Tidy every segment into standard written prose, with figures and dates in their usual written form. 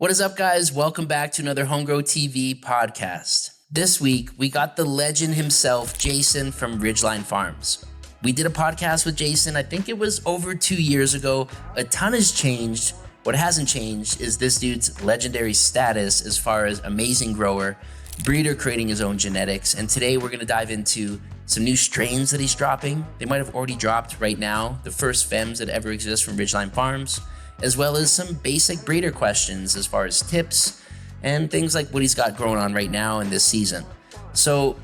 What is up, guys? Welcome back to another Homegrow TV podcast. This week, we got the legend himself, Jason from Ridgeline Farms. We did a podcast with Jason, I think it was over 2 years ago. A ton has changed. What hasn't changed is this dude's legendary status as far as amazing grower, breeder creating his own genetics. And today we're gonna dive into some new strains that he's dropping. They might have already dropped right now, the first Fems that ever exist from Ridgeline Farms, as well as some basic breeder questions as far as tips and things like what he's got going on right now in this season. So,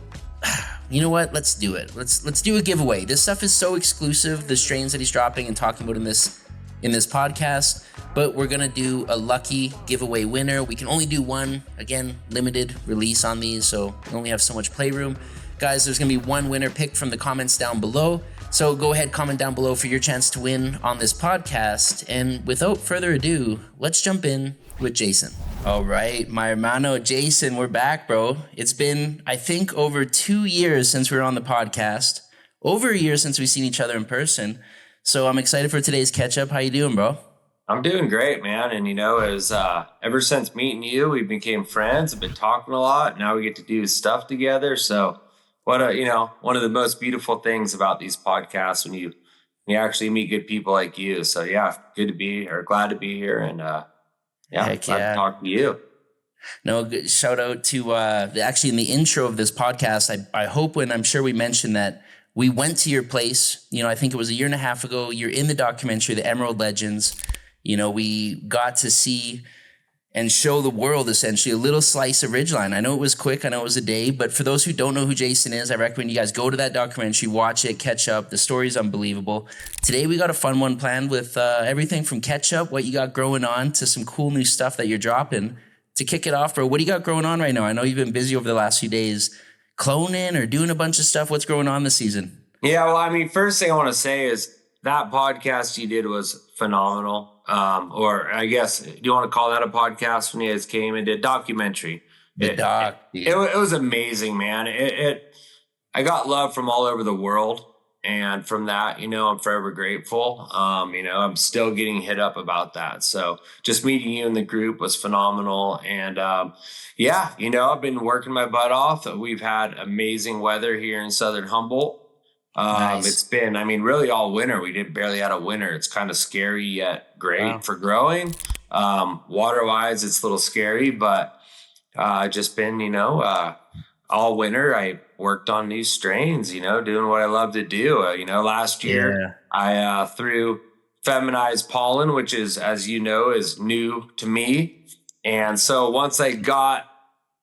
you know what? Let's do it. Let's do a giveaway. This stuff is so exclusive, the strains that he's dropping and talking about in this podcast, but we're gonna do a lucky giveaway winner. We can only do one, again, limited release on these, so we only have so much playroom. Guys, there's gonna be one winner picked from the comments down below. So go ahead, comment down below for your chance to win on this podcast. And without further ado, let's jump in with Jason. All right, my hermano Jason, we're back, bro. It's been, I think, over 2 years since we were on the podcast. Over a year since we've seen each other in person. So I'm excited for today's catch up. How you doing, bro? I'm doing great, man. And as ever since meeting you, we became friends. I've been talking a lot. Now we get to do stuff together. So one of the most beautiful things about these podcasts when you actually meet good people like you. So yeah, glad to be here, and glad to talk to you. No, good shout out to actually in the intro of this podcast. I hope, and I'm sure we mentioned that we went to your place. I think it was a year and a half ago. You're in the documentary, The Emerald Legends. We got to see and show the world essentially a little slice of Ridgeline. I know it was quick, I know it was a day, but for those who don't know who Jason is, I recommend you guys go to that documentary, watch it, catch up. The story's unbelievable. Today we got a fun one planned with everything from catch up, what you got growing on, to some cool new stuff that you're dropping. To kick it off, bro, what do you got growing on right now? I know you've been busy over the last few days cloning or doing a bunch of stuff. What's going on this season? Yeah, well, first thing I want to say is that podcast you did was phenomenal. Or I guess, do you want to call that a podcast when you guys came and did documentary? It was amazing, man. I got love from all over the world. And from that, I'm forever grateful. I'm still getting hit up about that. So just meeting you in the group was phenomenal. And I've been working my butt off. We've had amazing weather here in Southern Humboldt. Nice. It's been, really all winter. We barely had a winter. It's kind of scary yet great for growing. Water wise, it's a little scary, but just been, all winter. I worked on new strains, doing what I love to do. Last year I threw Feminized pollen, which is, as you know, is new to me. And so once I got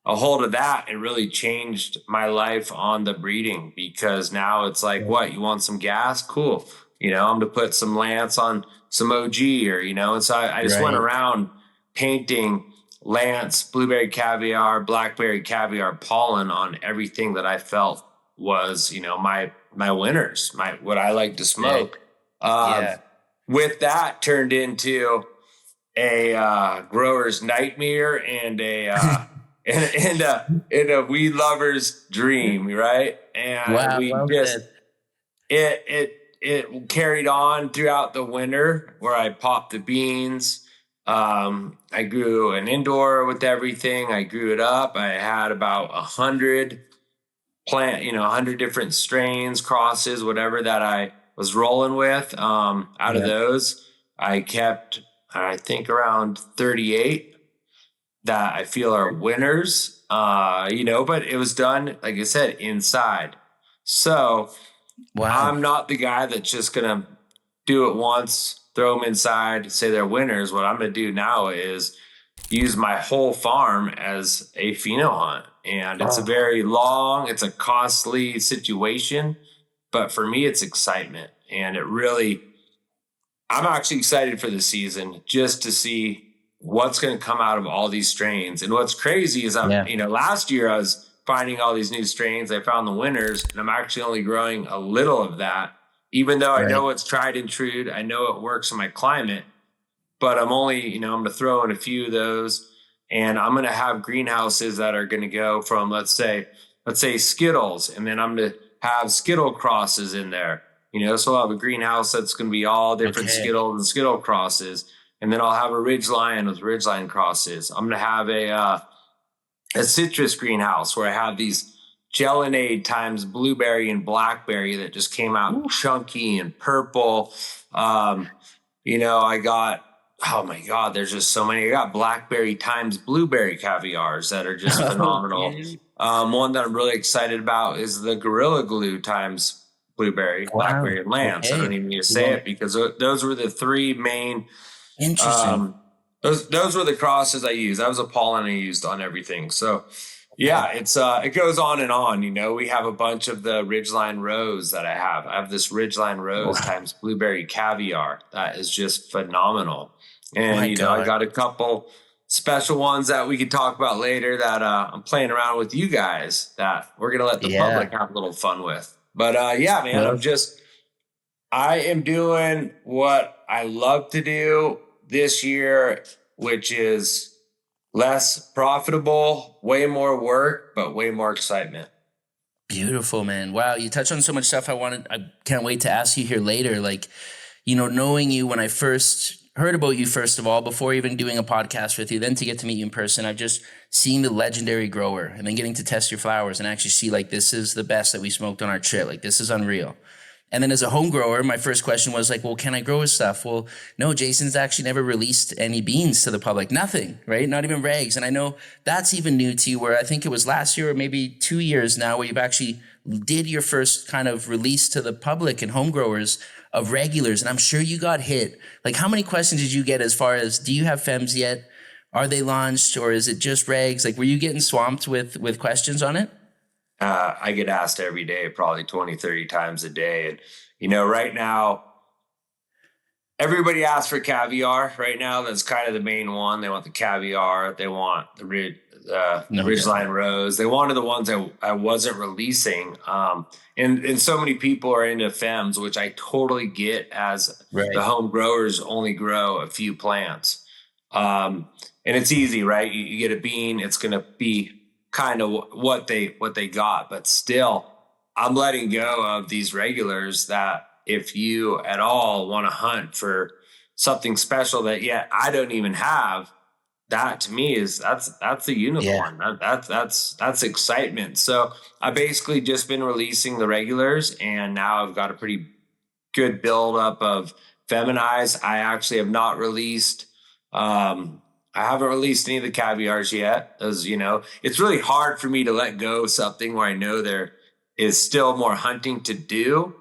a hold of that, it really changed my life on the breeding, because now it's like, what, you want some gas? Cool. I'm going to put some Lantz on some OG, and so I just went around painting Lantz, Blueberry Caviar, Blackberry Caviar pollen on everything that I felt was, my winners, what I like to smoke. With that turned into a grower's nightmare and a and a weed lover's dream, right? And it carried on throughout the winter, where I popped the beans. I grew an indoor with everything. I grew it up. I had about 100 100 different strains, crosses, whatever that I was rolling with. Out of those, I kept, I think, around 38 that I feel are winners, but it was done, like I said, inside. So I'm not the guy that's just going to do it once, throw them inside, say they're winners. What I'm going to do now is use my whole farm as a pheno hunt. And it's it's a costly situation, but for me, it's excitement. And I'm actually excited for the season just to see what's going to come out of all these strains. And what's crazy is last year I was finding all these new strains. I found the winners, and I'm actually only growing a little of that, even though I know it's tried and true. I know it works in my climate, but I'm only, I'm going to throw in a few of those, and I'm going to have greenhouses that are going to go from, let's say Skittles. And then I'm going to have Skittle crosses in there, so I'll have a greenhouse that's going to be all different Skittles and Skittle crosses. And then I'll have a Ridgelion with Ridgeline crosses. I'm going to have a citrus greenhouse where I have these Gellinade times blueberry and blackberry that just came out chunky and purple. I got, oh my God, there's just so many. I got blackberry times blueberry caviars that are just phenomenal. One that I'm really excited about is the Gorilla Glue times blueberry, blackberry, and Lantz. I don't even need to say it because those were the three main. Interesting. Those were the crosses I used. That was a pollen I used on everything. So yeah, it goes on and on. We have a bunch of the Ridgeline Rose that I have. I have this Ridgeline Rose times Blueberry Caviar. That is just phenomenal. And, I got a couple special ones that we could talk about later that I'm playing around with you guys that we're going to let the public have a little fun with. But man, I am doing what I love to do this year, which is less profitable, way more work, but way more excitement. Beautiful, man. Wow. You touched on so much stuff I can't wait to ask you here later. Like, knowing you when I first heard about you, first of all, before even doing a podcast with you, then to get to meet you in person, I've just seen the legendary grower and then getting to test your flowers and actually see like, this is the best that we smoked on our trip. Like, this is unreal. And then as a home grower, my first question was like, well, can I grow his stuff? Well, no, Jason's actually never released any beans to the public. Nothing, right? Not even regs. And I know that's even new to you, where I think it was last year or maybe 2 years now where you've actually did your first kind of release to the public and home growers of regulars. And I'm sure you got hit. Like, how many questions did you get as far as, do you have fems yet? Are they launched, or is it just regs? Like, were you getting swamped with questions on it? I get asked every day, probably 20, 30 times a day. And, right now, everybody asks for caviar right now. That's kind of the main one. They want the caviar. They want the Ridgeline Rose. They wanted the ones I wasn't releasing. And so many people are into fems, which I totally get, as the home growers only grow a few plants. And it's easy, right? You get a bean, it's going to be kind of what they got, but still I'm letting go of these regulars that if you at all want to hunt for something special that yet I don't even have, that to me is that's the unicorn. That's excitement. So I basically just been releasing the regulars, and now I've got a pretty good buildup of Feminized. I actually have not released I haven't released any of the caviars yet, as it's really hard for me to let go of something where I know there is still more hunting to do.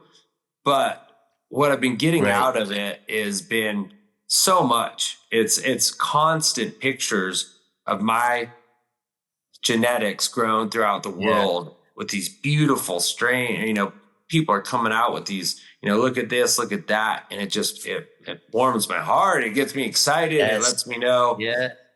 But what I've been getting out of it has been so much. It's constant pictures of my genetics grown throughout the world with these beautiful strain. People are coming out with these, look at this, look at that. And it warms my heart. It gets me excited. It lets me know,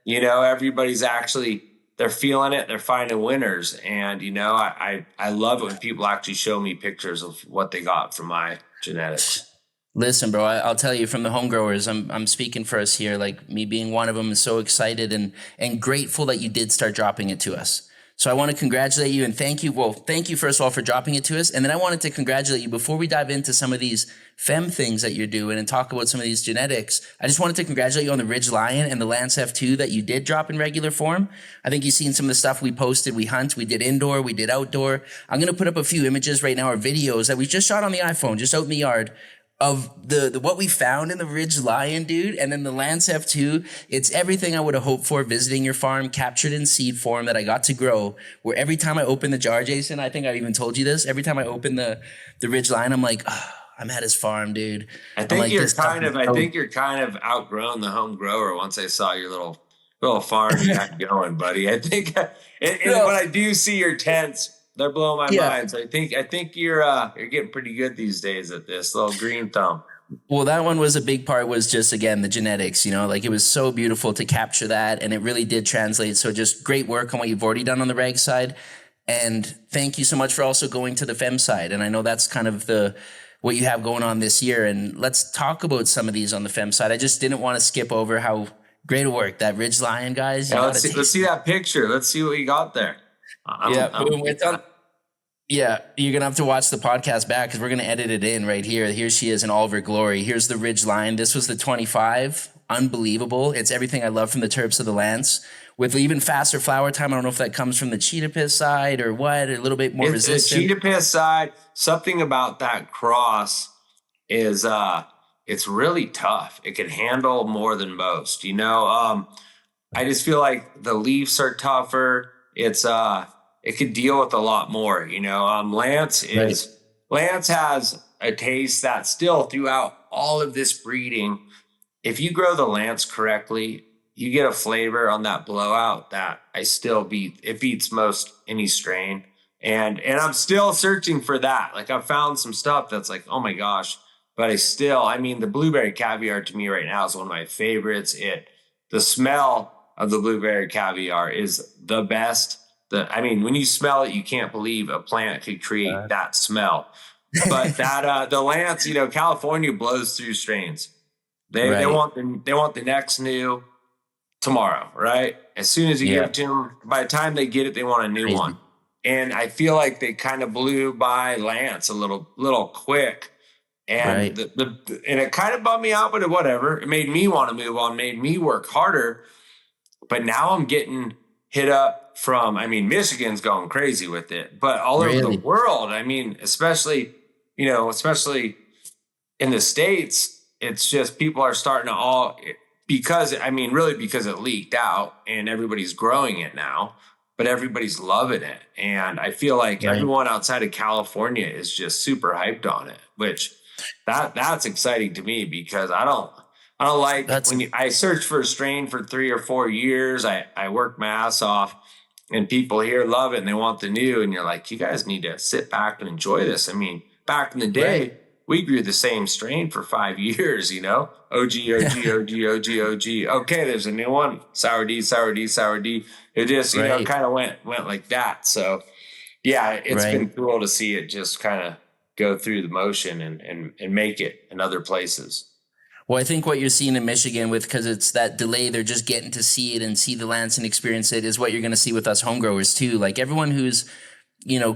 everybody's actually, they're feeling it. They're finding winners. And, I love it when people actually show me pictures of what they got from my genetics. Listen, bro, I'll tell you, from the home growers, I'm speaking for us here, like me being one of them, is so excited and grateful that you did start dropping it to us. So I want to congratulate you and thank you. Well, thank you, first of all, for dropping it to us. And then I wanted to congratulate you before we dive into some of these fem things that you're doing and talk about some of these genetics. I just wanted to congratulate you on the Ridgelion and the Lantz F2 that you did drop in regular form. I think you've seen some of the stuff we posted. We hunt, we did indoor, we did outdoor. I'm going to put up a few images right now, or videos that we just shot on the iPhone, just out in the yard, of the what we found in the Ridgelion, dude, and then the Lantz F2. It's everything I would have hoped for visiting your farm, captured in seed form, that I got to grow, where every time I open the jar, Jason, I think I've even told you this, every time I open the Ridgelion, I'm like, oh, I'm at his farm, dude. I think you're kind of outgrown the home grower once I saw your little farm you got going, buddy. I think when I do see your tents, they're blowing my mind. So I think you're getting pretty good these days at this little green thumb. Well, that one was a big part, was just, again, the genetics, like it was so beautiful to capture that, and it really did translate. So just great work on what you've already done on the reg side. And thank you so much for also going to the fem side. And I know that's kind of what you have going on this year. And let's talk about some of these on the fem side. I just didn't want to skip over how great work that Ridgelion, guys. Let's see that picture. Let's see what you got there. You're going to have to watch the podcast back because we're going to edit it in right here. Here she is in all of her glory. Here's the Ridgeline. This was the 25. unbelievable. It's everything I love from the terps of the Lantz with even faster flower time. I don't know if that comes from the cheetah piss side or what, a little bit more resistant. The cheetah piss side, something about that cross is it's really tough. It can handle more than most, you know. I just feel like the leaves are tougher. It's it could deal with a lot more, you know. Lantz has a taste that still throughout all of this breeding, if you grow the Lantz correctly, you get a flavor on that blowout that it beats most any strain. And I'm still searching for that. Like I found some stuff that's like, oh my gosh, but I mean, the Blueberry Caviar to me right now is one of my favorites. The smell of the Blueberry Caviar is the best. When you smell it, you can't believe a plant could create that smell. But the Lantz, you know, California blows through strains. They want the next new tomorrow, right? As soon as you give it to them, by the time they get it, they want a new one. And I feel like they kind of blew by Lantz a little quick. And and it kind of bummed me out, but whatever. It made me want to move on, made me work harder. But now I'm getting hit up from, Michigan's going crazy with it, but all over the world. Especially in the States, it's just people are starting to because it leaked out and everybody's growing it now, but everybody's loving it. And I feel like everyone outside of California is just super hyped on it, which that's exciting to me because I don't like I search for a strain for 3 or 4 years. I work my ass off and people here love it and they want the new. And you're like, you guys need to sit back and enjoy this. Back in the day, we grew the same strain for 5 years, you know, OG. Okay, there's a new one. Sour D. It just, kind of went like that. So yeah, it's been cool to see it just kind of go through the motion and make it in other places. Well, I think what you're seeing in Michigan because it's that delay, they're just getting to see it and see the Lantz and experience it is what you're going to see with us home growers too. Like everyone who's,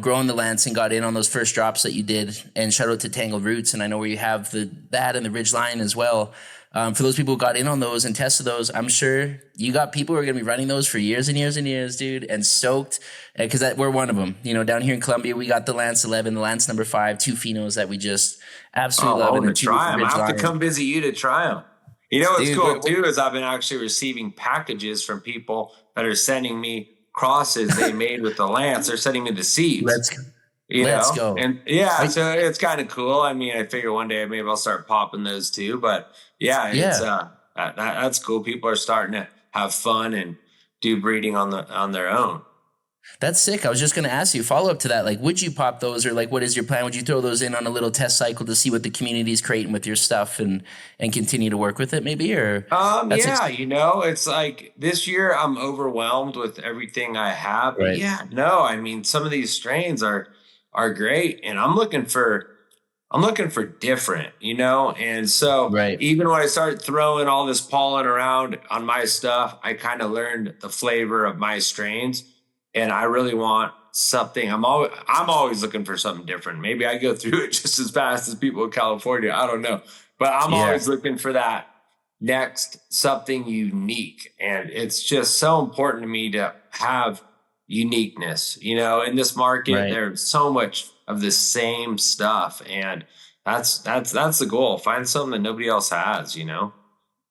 growing the Lantz and got in on those first drops that you did, and shout out to Tangled Roots. And I know where you have that and the Ridgeline as well. For those people who got in on those and tested those, I'm sure you got people who are going to be running those for years and years and years, dude, and stoked because we're one of them. Down here in Columbia, we got the Lantz 11, the Lantz number 5, 2 Phenos that we just absolutely love. I want to try them. I have to come visit you to try them. You know what's cool too is I've been actually receiving packages from people that are sending me crosses they made with the Lantz. They're sending me the seeds. Let's go. And so it's kind of cool. I figure one day maybe I'll start popping those too. But it's that's cool. People are starting to have fun and do breeding on their own. That's sick. I was just going to ask you follow up to that. Like, would you pop those or like, what is your plan? Would you throw those in on a little test cycle to see what the community is creating with your stuff and continue to work with it maybe? Or it's like this year I'm overwhelmed with everything I have. Right. Some of these strains are great and I'm looking for different, and so even when I started throwing all this pollen around on my stuff, I kind of learned the flavor of my strains. And I really want something. I'm always looking for something different. Maybe I go through it just as fast as people in California. I don't know. But I'm always looking for that next something unique. And it's just so important to me to have uniqueness. In this market, there's so much of the same stuff. And that's the goal. Find something that nobody else has,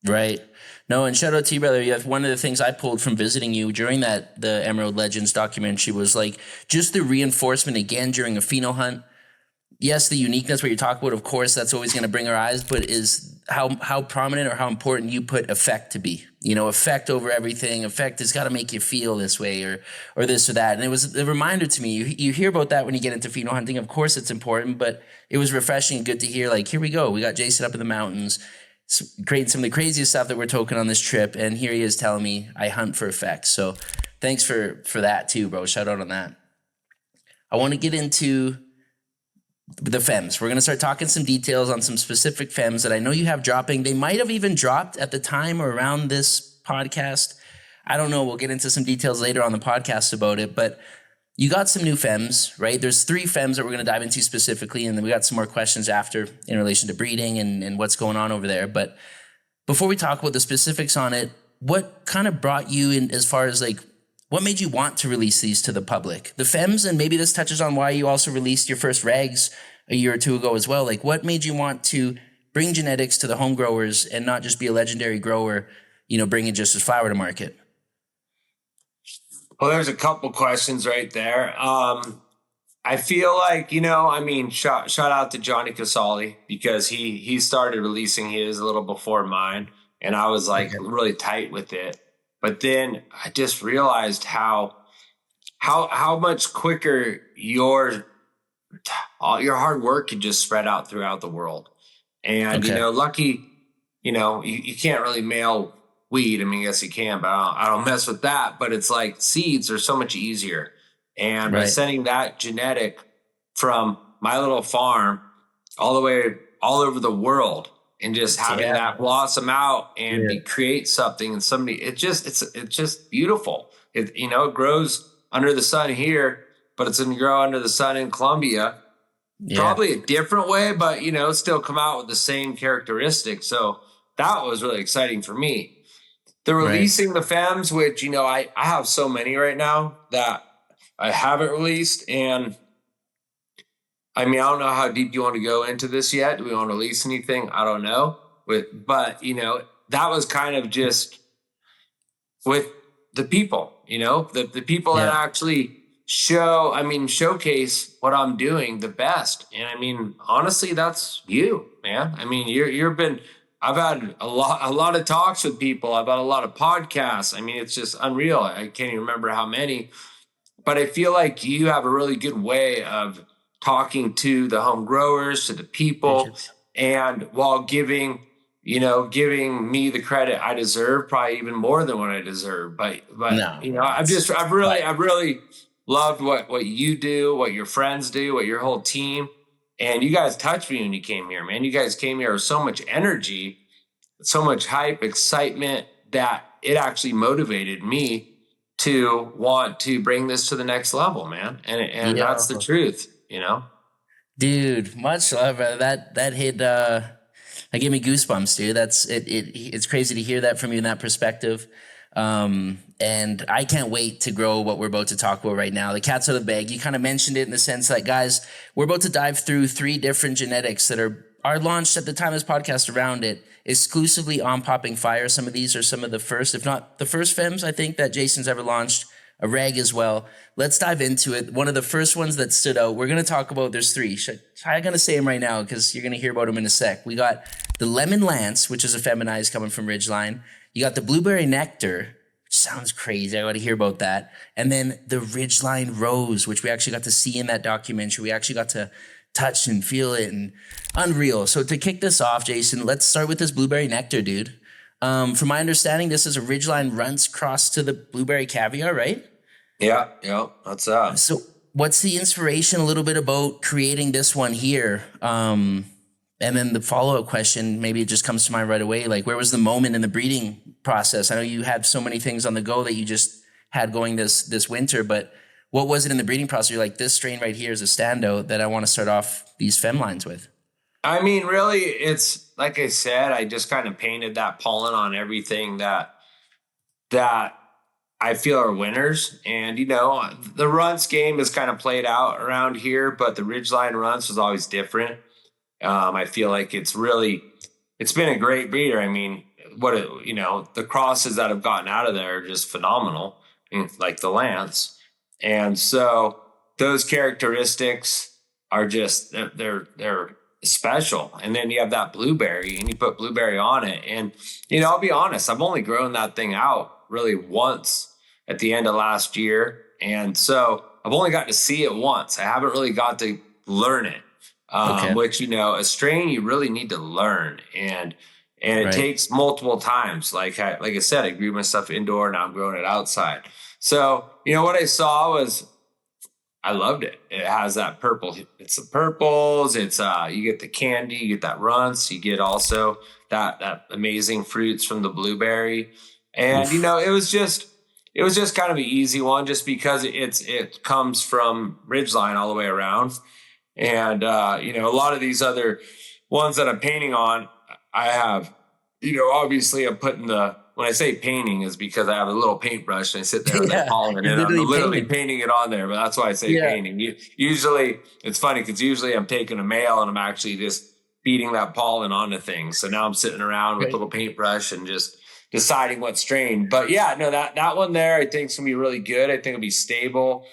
Right. No, and shout out to you, brother. One of the things I pulled from visiting you during the Emerald Legends documentary was like just the reinforcement again during a pheno hunt. Yes, the uniqueness, what you talk about, of course, that's always going to bring our eyes, but is how prominent or how important you put effect to be. Effect over everything. Effect has got to make you feel this way or this or that. And it was a reminder to me. You hear about that when you get into pheno hunting. Of course, it's important, but it was refreshing and good to hear. Like, here we go. We got Jason up in the mountains, creating some of the craziest stuff that we're toking on this trip. And here he is telling me I hunt for effects. So thanks for that too, bro. Shout out on that. I want to get into the femmes. We're going to start talking some details on some specific femmes that I know you have dropping. They might have even dropped at the time or around this podcast. I don't know. We'll get into some details later on the podcast about it, but you got some new femmes, right? There's 3 femmes that we're going to dive into specifically, and then we got some more questions after in relation to breeding and what's going on over there. But before we talk about the specifics on it, what kind of brought you in as far as like, what made you want to release these to the public? The Fems, and maybe this touches on why you also released your first rags a year or two ago as well. Like, what made you want to bring genetics to the home growers and not just be a legendary grower, you know, bringing just as flower to market? Well, there's a couple questions right there. I feel like, you know, I mean, shout out to Johnny Casali, because he started releasing his a little before mine, and I was like really tight with it. But then I just realized how much quicker your hard work can just spread out throughout the world. And, you know, lucky, you know, you can't really mail weed. I mean, yes, you can, but I don't mess with that. But it's like seeds are so much easier. And by sending that genetic from my little farm all the way all over the world, and just having that blossom out and create something, and somebody, it's just beautiful. It, you know, it grows under the sun here, but it's going to grow under the sun in Colombia. Probably a different way, but, you know, still come out with the same characteristics. So that was really exciting for me. The releasing the Fems, which, you know, I have so many right now that I haven't released. And I mean, I don't know how deep you want to go into this yet. Do we want to release anything? I don't know. But, you know, that was kind of just with the people, you know, the people that actually showcase what I'm doing the best. And I mean, honestly, that's you, man. I mean, I've had a lot of talks with people. I've had a lot of podcasts. I mean, it's just unreal. I can't even remember how many, but I feel like you have a really good way of talking to the home growers, to the people, and while giving me the credit I deserve, probably even more than what I deserve. But you know, I've really loved what you do, what your friends do, what your whole team. And you guys touched me when you came here, man. You guys came here with so much energy, so much hype, excitement, that it actually motivated me to want to bring this to the next level, man. And that's the truth, you know? Dude, much love, brother. That hit, that gave me goosebumps, dude. It's crazy to hear that from you in that perspective. And I can't wait to grow what we're about to talk about right now. The cat's out of the bag. You kind of mentioned it in the sense that, guys, we're about to dive through 3 different genetics that are launched at the time of this podcast around it, exclusively on PoppinFire. Some of these are some of the first, if not the first Fems, I think, that Jason's ever launched. A rag as well. Let's dive into it. One of the first ones that stood out, we're going to talk about, there's 3. I'm going to say them right now because you're going to hear about them in a sec. We got the Lemon Lantz, which is a feminized coming from Ridgeline. You got the Blueberry Nectar, which sounds crazy. I got to hear about that. And then the Ridgeline Rose, which we actually got to see in that documentary. We actually got to touch and feel it, and unreal. So to kick this off, Jason, let's start with this Blueberry Nectar, dude. From my understanding, this is a Ridgeline Runtz cross to the Blueberry Caviar, right? Yeah, that's that. So what's the inspiration a little bit about creating this one here? And then the follow-up question, maybe it just comes to mind right away. Like, where was the moment in the breeding process? I know you had so many things on the go that you just had going this winter, but what was it in the breeding process? You're like, this strain right here is a standout that I want to start off these fem lines with. I mean, really, it's like I said, I just kind of painted that pollen on everything that I feel are winners. And, you know, the Runtz game is kind of played out around here, but the Ridgeline Runtz was always different. I feel like it's been a great breeder. I mean, the crosses that have gotten out of there are just phenomenal, like the Lantz. And so those characteristics are just, they're special. And then you have that blueberry, and you put blueberry on it. And, you know, I'll be honest, I've only grown that thing out really once at the end of last year. And so I've only got to see it once. I haven't really got to learn it, which, you know, a strain you really need to learn. And it takes multiple times. Like I said, I grew my stuff indoor, now I'm growing it outside. So, you know, what I saw was, I loved it. It has that purple. It's the purples. It's you get the candy, you get that Runtz, you get also that amazing fruits from the blueberry. And you know, it was just kind of an easy one, just because it comes from Ridgeline all the way around. And you know, a lot of these other ones that I'm painting on, I have obviously I'm putting when I say painting is because I have a little paintbrush and I sit there with the pollen and I'm literally painting it on there. But that's why I say painting. Usually it's funny because usually I'm taking a male and I'm actually just beating that pollen onto things. So now I'm sitting around with a little paintbrush and just deciding what strain. But that one there I think is gonna be really good. I think it'll be stable,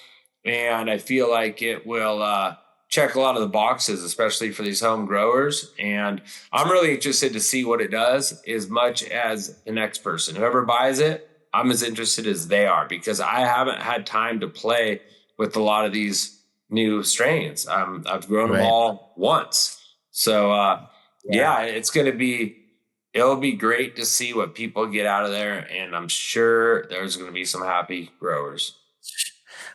and I feel like it will check a lot of the boxes, especially for these home growers. And I'm really interested to see what it does as much as the next person. Whoever buys it, I'm as interested as they are, because I haven't had time to play with a lot of these new strains. I've grown them all once. So, it'll be great to see what people get out of there. And I'm sure there's going to be some happy growers.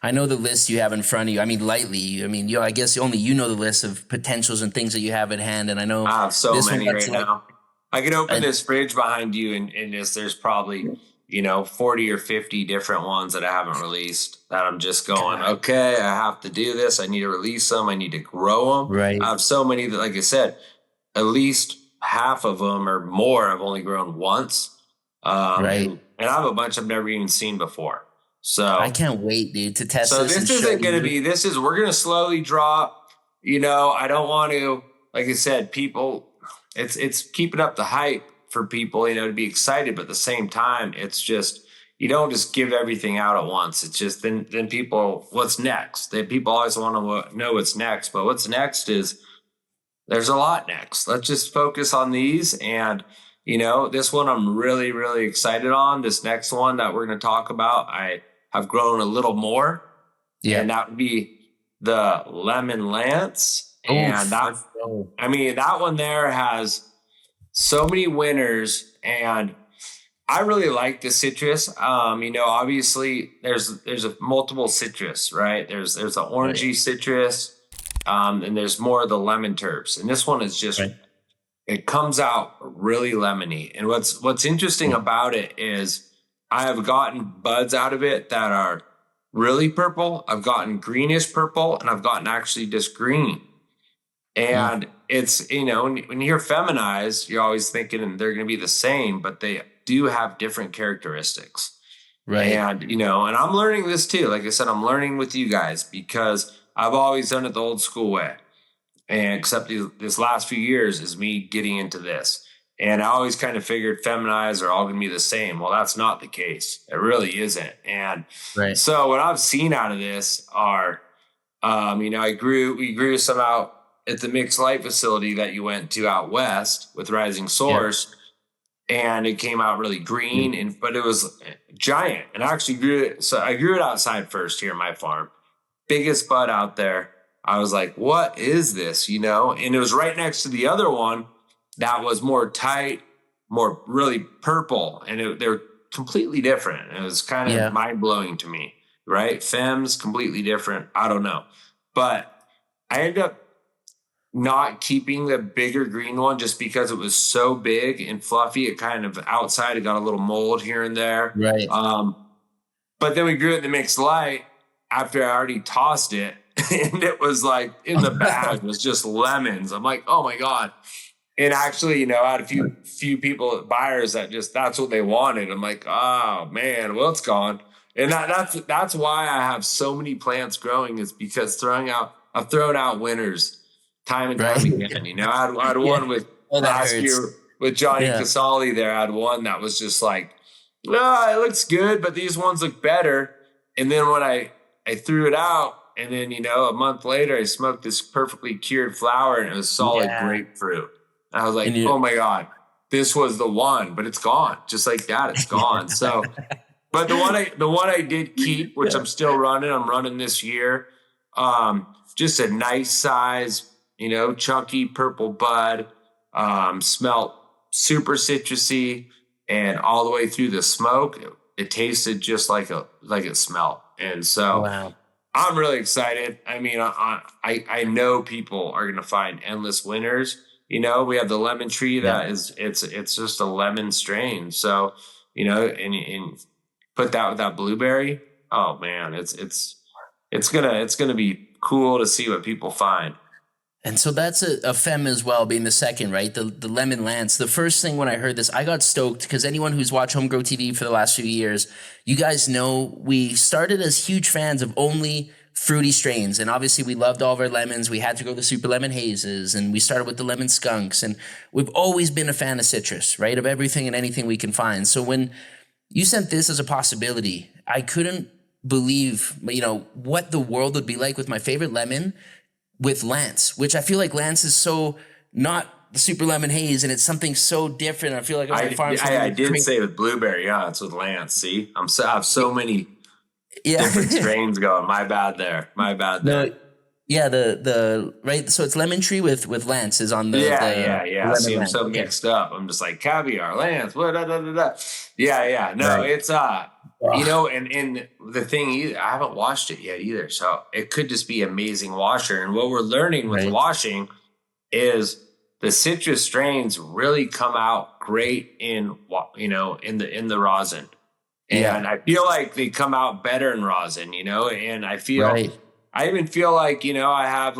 I know the list you have in front of you. I mean, lightly. I mean, I guess only you know the list of potentials and things that you have at hand. And I know I have so many right now. I can open this fridge behind you, and there's probably 40 or 50 different ones that I haven't released that I'm just going, okay, I have to do this. I need to release them. I need to grow them. Right. I have so many that, like I said, at least half of them or more I've only grown once. And I have a bunch I've never even seen before. So I can't wait, dude, to test this. So this isn't going to be, we're going to slowly drop, I don't want to, like I said, people, it's keeping up the hype for people, to be excited. But at the same time, it's just, you don't just give everything out at once. It's just, then people, what's next? People always want to know what's next, but what's next is, there's a lot next. Let's just focus on these. And, this one I'm really, really excited on. This next one that we're going to talk about, I've grown a little more. Yeah. And that would be the lemon Lantz. And that one there has so many winners, and I really like the citrus. Obviously there's a multiple citrus, right? There's the orangey citrus, and there's more of the lemon terps. And this one is just, it comes out really lemony. And what's interesting about it is I have gotten buds out of it that are really purple. I've gotten greenish purple, and I've gotten actually just green. And it's, when you hear feminized, you're always thinking they're going to be the same, but they do have different characteristics. Right. And, and I'm learning this too. Like I said, I'm learning with you guys because I've always done it the old school way. And except this last few years is me getting into this. And I always kind of figured feminized are all going to be the same. Well, that's not the case. It really isn't. And so what I've seen out of this are, we grew some out at the mixed light facility that you went to out west with Rising Source. Yeah. And it came out really green, but it was giant. And I actually grew it. So I grew it outside first here at my farm. Biggest bud out there. I was like, what is this? And it was right next to the other one that was more tight, more really purple. And they're completely different. It was kind of mind blowing to me, right? Fem's completely different. I don't know. But I ended up not keeping the bigger green one just because it was so big and fluffy. It kind of outside, it got a little mold here and there. Right. But then we grew it in the mixed light after I already tossed it. And it was like in the bag was just lemons. I'm like, oh my God. And actually, I had a few people, buyers that's what they wanted. I'm like, oh man, well, it's gone. And that's why I have so many plants growing, is because I've thrown out winners time and time again. I had one with last year with Johnny Casali there. I had one that was just like, it looks good, but these ones look better. And then when I threw it out, and then, a month later, I smoked this perfectly cured flower, and it was solid grapefruit. And I was like, oh my God, this was the one, but it's gone. Just like that, it's gone. So, but the one I did keep, which I'm still running, I'm running this year. Just a nice size, chunky purple bud, smelled super citrusy, and all the way through the smoke, it tasted just like it smelled. And so I'm really excited. I mean, I know people are going to find endless winners. We have the lemon tree that it's just a lemon strain. So, and put that with that blueberry. Oh man, it's gonna be cool to see what people find. And so that's a fem as well, being the second, right? The lemon Lantz. The first thing when I heard this, I got stoked because anyone who's watched Homegrow TV for the last few years, you guys know we started as huge fans of only fruity strains. And obviously we loved all of our lemons. We had to go the super lemon hazes, and we started with the lemon skunks. And we've always been a fan of citrus, right? Of everything and anything we can find. So when you sent this as a possibility, I couldn't believe, what the world would be like with my favorite lemon with Lantz, which I feel like Lantz is so not the super lemon haze, and it's something so different. I feel like I did say with blueberry, yeah, it's with Lantz. See, I have so many different strains going. My bad there. No, yeah, the right. So it's lemon tree with Lantz is on the yeah. See, I'm so mixed up. I'm just like caviar, Lantz, Yeah. No, right. It's and the thing, I haven't washed it yet either, so it could just be amazing washer. And what we're learning with washing is the citrus strains really come out great in the rosin, and I feel like they come out better in rosin, and I feel I even feel like I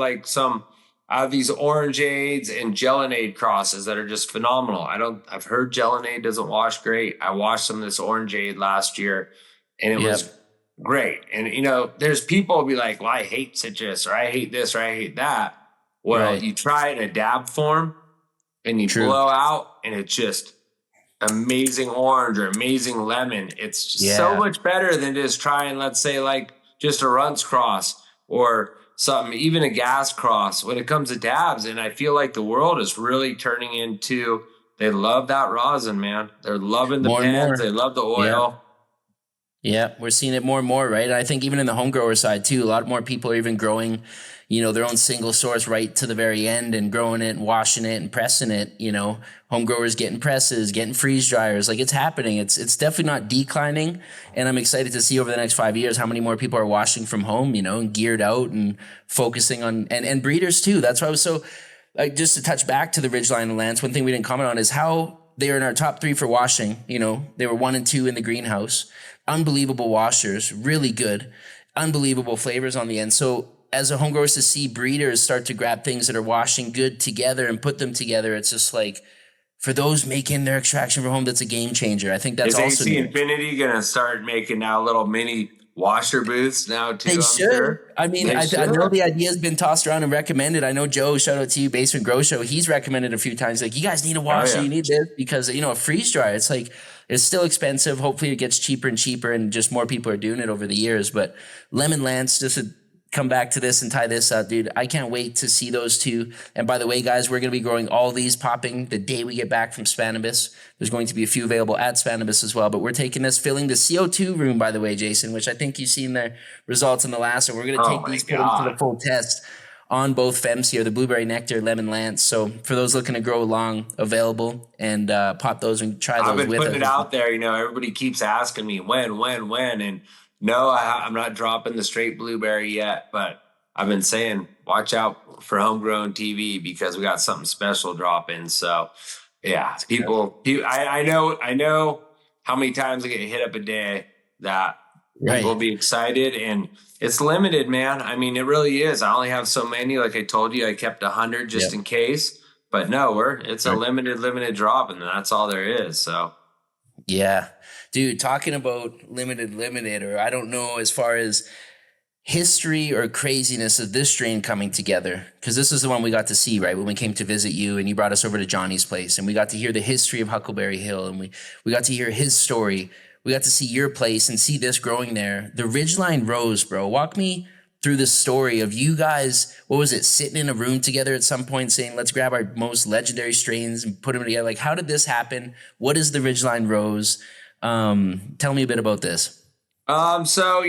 have these orangeades and Gellinade crosses that are just phenomenal. I've heard Gellinade doesn't wash great. I washed some of this orangeade last year and it was great. And, there's people who be like, well, I hate citrus, or I hate this, or I hate that. Well, you try it in a dab form and you blow out and it's just amazing orange or amazing lemon. It's just so much better than just trying, let's say, like just a Runtz cross or something, even a gas cross when it comes to dabs. And I feel like the world is really turning into, they love that rosin, man. They're loving the pens. They love the oil. Yeah, we're seeing it more and more, right? And I think even in the home grower side too, a lot more people are even growing, their own single source right to the very end and growing it and washing it and pressing it. Home growers getting presses, getting freeze dryers. Like, it's happening. It's definitely not declining. And I'm excited to see over the next 5 years how many more people are washing from home, and geared out and focusing on, and breeders too. That's why I was so, just to touch back to the Ridgeline and Lantz, one thing we didn't comment on is how they are in our top 3 for washing. They were 1 and 2 in the greenhouse. Unbelievable washers, really good, unbelievable flavors on the end. So as a home grower, to see breeders start to grab things that are washing good together and put them together, it's just like, for those making their extraction from home, that's a game changer. I think that's also. Is AC Infinity going to start making now little mini washer booths now too? They should. Sure. I mean, I know the idea has been tossed around and recommended. I know Joe, shout out to you, Basement Grow Show. He's recommended a few times, like, you guys need a washer, you need this, because a freeze dryer, it's like, it's still expensive. Hopefully it gets cheaper and cheaper, and just more people are doing it over the years. But Lemon Lantz, just to come back to this and tie this up, dude, I can't wait to see those two. And by the way, guys, we're going to be growing all these popping the day we get back from Spannabis. There's going to be a few available at Spannabis as well. But we're taking this, filling the CO2 room, by the way, Jason, which I think you've seen the results in the last one. We're going to take these, put them to the full test on both fems here, the Blueberry Nectar, Lemon Lantz. So for those looking to grow along, available, and pop those and try those with I've been putting it out there. Everybody keeps asking me when, and no, I'm not dropping the straight blueberry yet, but I've been saying, watch out for Homegrown TV because we got something special dropping. So yeah, people, I know how many times I get hit up a day that people will be excited, and it's limited, man. I mean, it really is. I only have so many. Like I told you, I kept 100 just in case, but no, it's a limited drop, and that's all there is. So yeah. Dude, talking about limited, or I don't know as far as history or craziness of this strain coming together, because this is the one we got to see, right, when we came to visit you and you brought us over to Johnny's place, and we got to hear the history of Huckleberry Hill, and we got to hear his story. We got to see your place and see this growing there. The Ridgeline Rose, bro. Walk me through the story of you guys, what was it, sitting in a room together at some point saying, let's grab our most legendary strains and put them together. Like, how did this happen? What is the Ridgeline Rose? Tell me a bit about this. So,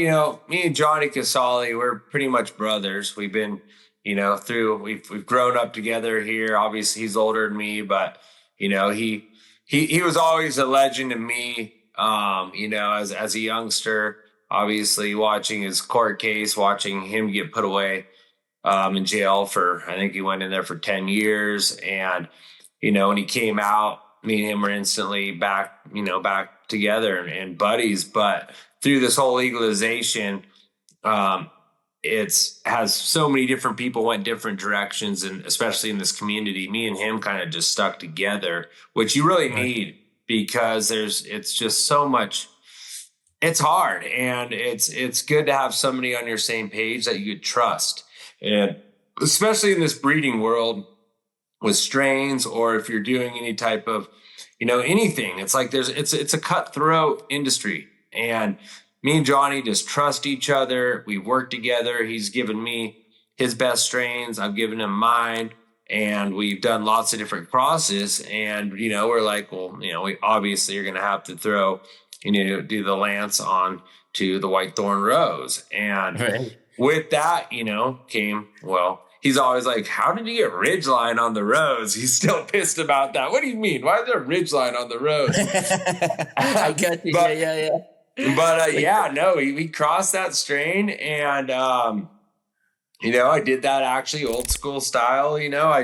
me and Johnny Casali, we're pretty much brothers. We've been, we've grown up together here. Obviously he's older than me, but he was always a legend to me. As a youngster, obviously watching his court case, watching him get put away, in jail for, I think he went in there for 10 years. And, when he came out, me and him were instantly back together and buddies. But through this whole legalization, it's has so many different people went different directions, and especially in this community, me and him kind of just stuck together, which you really need, because it's just so much. It's hard, and it's good to have somebody on your same page that you could trust, and especially in this breeding world with strains, or if you're doing any type of, anything. It's like it's a cutthroat industry, and me and Johnny just trust each other. We work together. He's given me his best strains. I've given him mine, and we've done lots of different crosses. And, we're like, well, we obviously are going to have to throw, do the Lantz on to the Whitethorn Rose. And with that, came, well, he's always like, how did you get Ridgeline on the Rose? He's still pissed about that. What do you mean? Why is there Ridgeline on the Rose? I got you. Yeah. But we crossed that strain, and I did that actually old school style. I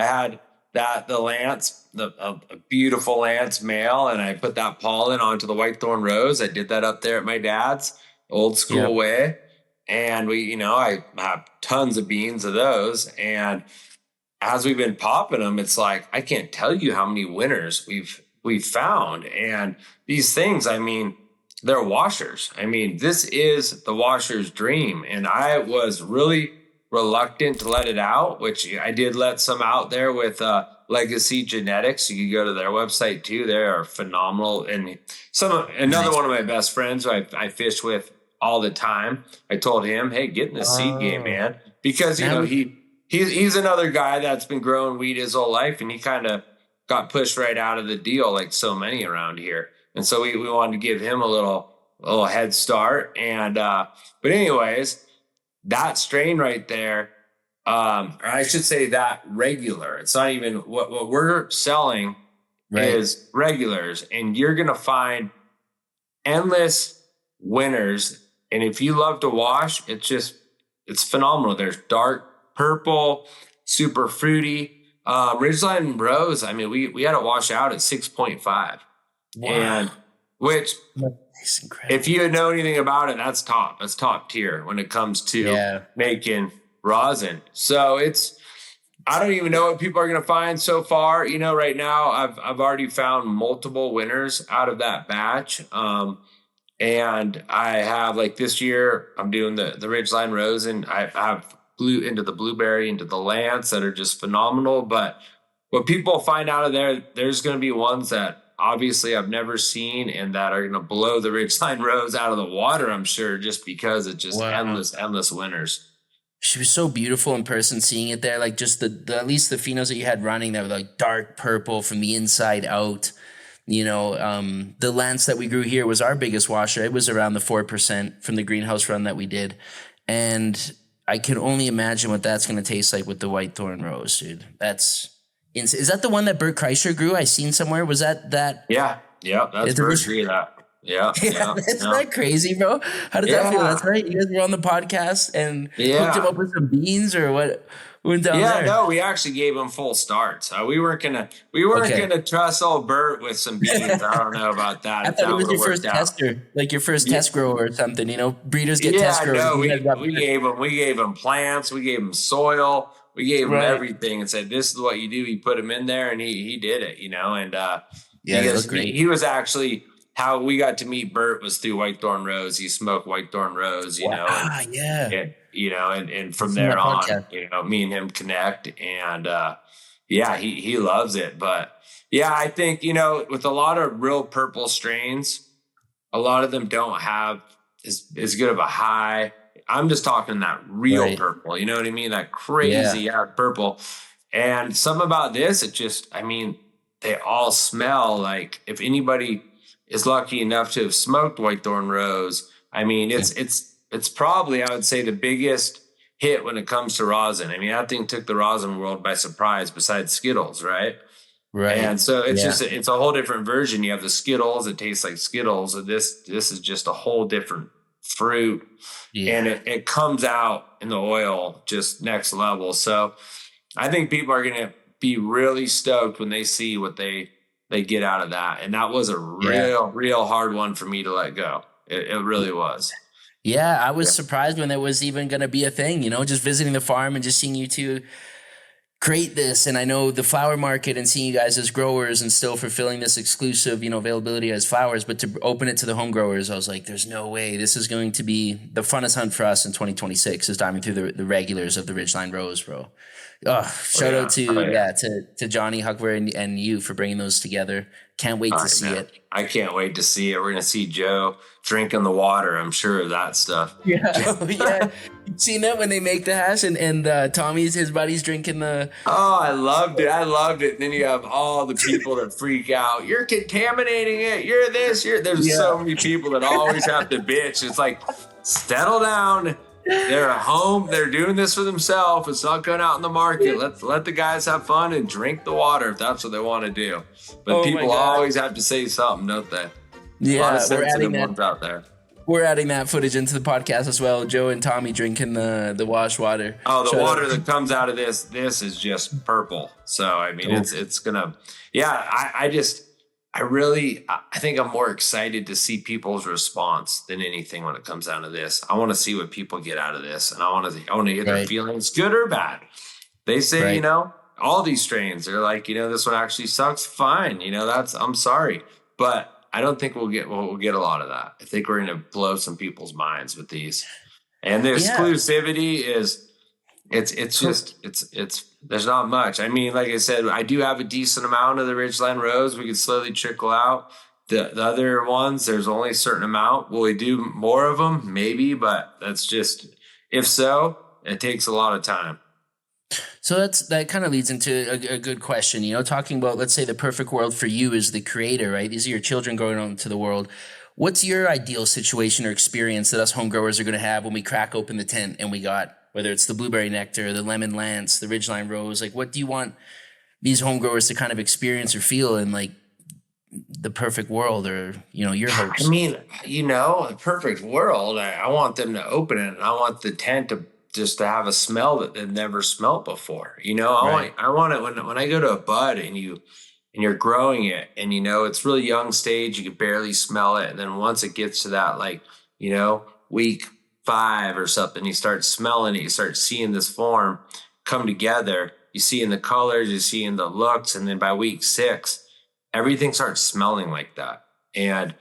had the Lantz, a beautiful Lantz male, and I put that pollen onto the Whitethorn Rose. I did that up there at my dad's old school way, and I have tons of beans of those. And as we've been popping them, it's like I can't tell you how many winners we've found, and these things. I mean, they're washers. I mean, this is the washer's dream. And I was really reluctant to let it out, which I did let some out there with Legacy Genetics. You can go to their website too. They are phenomenal. And another one of my best friends who I fish with all the time, I told him, hey, get in the seed game, man. Because, he's another guy that's been growing weed his whole life, and he kind of got pushed right out of the deal like so many around here. And so we wanted to give him a little head start. And but anyways, that strain right there, or I should say that regular. It's not even what we're selling is regulars, and you're gonna find endless winners. And if you love to wash, it's phenomenal. There's dark purple, super fruity. Ridgeline Rose, I mean, we had it wash out at 6.5. Wow. And which, if you know anything about it, that's top tier when it comes to making rosin. So I don't even know what people are going to find so far. Right now I've already found multiple winners out of that batch. And I have, like, this year I'm doing the Ridgeline Rose, and I have into the Blueberry, into the Lantz that are just phenomenal. But what people find out of there's going to be ones that obviously I've never seen, and that are going to blow the Ridgeline Rose out of the water, I'm sure, just because it's just endless winners. She was so beautiful in person, seeing it there. Like, just the at least the phenos that you had running that were like dark purple from the inside out. The Lantz that we grew here was our biggest washer. It was around the 4% from the greenhouse run that we did. And I can only imagine what that's going to taste like with the Whitethorn Rose, dude. Is that the one that Bert Kreischer grew? I seen somewhere. Was that? Yeah. That's Bert tree that. Yeah. Isn't that crazy, bro? How did that feel? That's right. You guys were on the podcast and hooked him up with some beans, or what went down there? No, we actually gave him full starts. We weren't gonna trust old Bert with some beans. I don't know about that. I thought it was your first tester, like your first test grower or something. Breeders get test growers. No, we gave him plants, we gave him soil. We gave him everything and said, this is what you do. You put him in there, and he did it, And he was actually, how we got to meet Bert was through Whitethorn Rose. He smoked Whitethorn Rose, and from there on, me and him connect, and he loves it. But I think, with a lot of real purple strains, a lot of them don't have as good of a high. I'm just talking that real purple, you know what I mean? That crazy purple. And something about this, they all smell like, if anybody is lucky enough to have smoked Whitethorn Rose, it's probably, I would say, the biggest hit when it comes to rosin. That thing took the rosin world by surprise, besides Skittles, right? Right. And so it's a whole different version. You have the Skittles, it tastes like Skittles. And this is just a whole different fruit, and it comes out in the oil just next level. So I think people are going to be really stoked when they see what they get out of that. And that was a real hard one for me to let go. It really was. Yeah, I was surprised when there was even going to be a thing, just visiting the farm and just seeing you two create this. And I know the flower market and seeing you guys as growers and still fulfilling this exclusive, availability as flowers, but to open it to the home growers, I was like, there's no way this is going to be the funnest hunt for us in 2026 is diving through the regulars of the Ridgeline Rose, bro. Shout out to Johnny Huckver and you for bringing those together. Can't wait to see it. I can't wait to see it. We're gonna see Joe drinking the water. I'm sure of that stuff. Yeah. You seen that when they make the hash and Tommy's his buddy's drinking the. Oh, I loved it. And then you have all the people that freak out. You're contaminating it. You're this. There's so many people that always have to bitch. It's like, settle down. They're at home. They're doing this for themselves. It's not going out in the market. Let the guys have fun and drink the water if that's what they want to do. But people always have to say something, don't they? Yeah, a lot of sensitive ones out there. We're adding that footage into the podcast as well. Joe and Tommy drinking the wash water. Oh, the water that comes out of this is just purple. So I mean, it's gonna. Yeah, I think I'm more excited to see people's response than anything when it comes down to this. I want to see what people get out of this, and I want to hear their feelings, good or bad. They say, all these strains, they're like, this one actually sucks. Fine, I'm sorry, but I don't think we'll get a lot of that. I think we're going to blow some people's minds with these, and the exclusivity is. It's there's not much. I mean, like I said, I do have a decent amount of the Ridgeline Rose. We can slowly trickle out the other ones. There's only a certain amount. Will we do more of them? Maybe, but that's just, if so, it takes a lot of time. So that kind of leads into a good question, talking about, let's say the perfect world for you is the creator, right? These are your children going on to the world. What's your ideal situation or experience that us home growers are going to have when we crack open the tent and we got, whether it's the Blueberry Nectar, the Lemon Lantz, the Ridgeline Rose, like what do you want these home growers to kind of experience or feel in like the perfect world or, your hopes? I mean, a perfect world, I want them to open it and I want the tent to just to have a smell that they've never smelled before. I want it when I go to a bud and you're growing it and, it's really young stage, you can barely smell it. And then once it gets to that, like, week 5 or something, you start smelling it, you start seeing this form come together, you see in the colors, you see in the looks, and then by week 6 everything starts smelling like that. And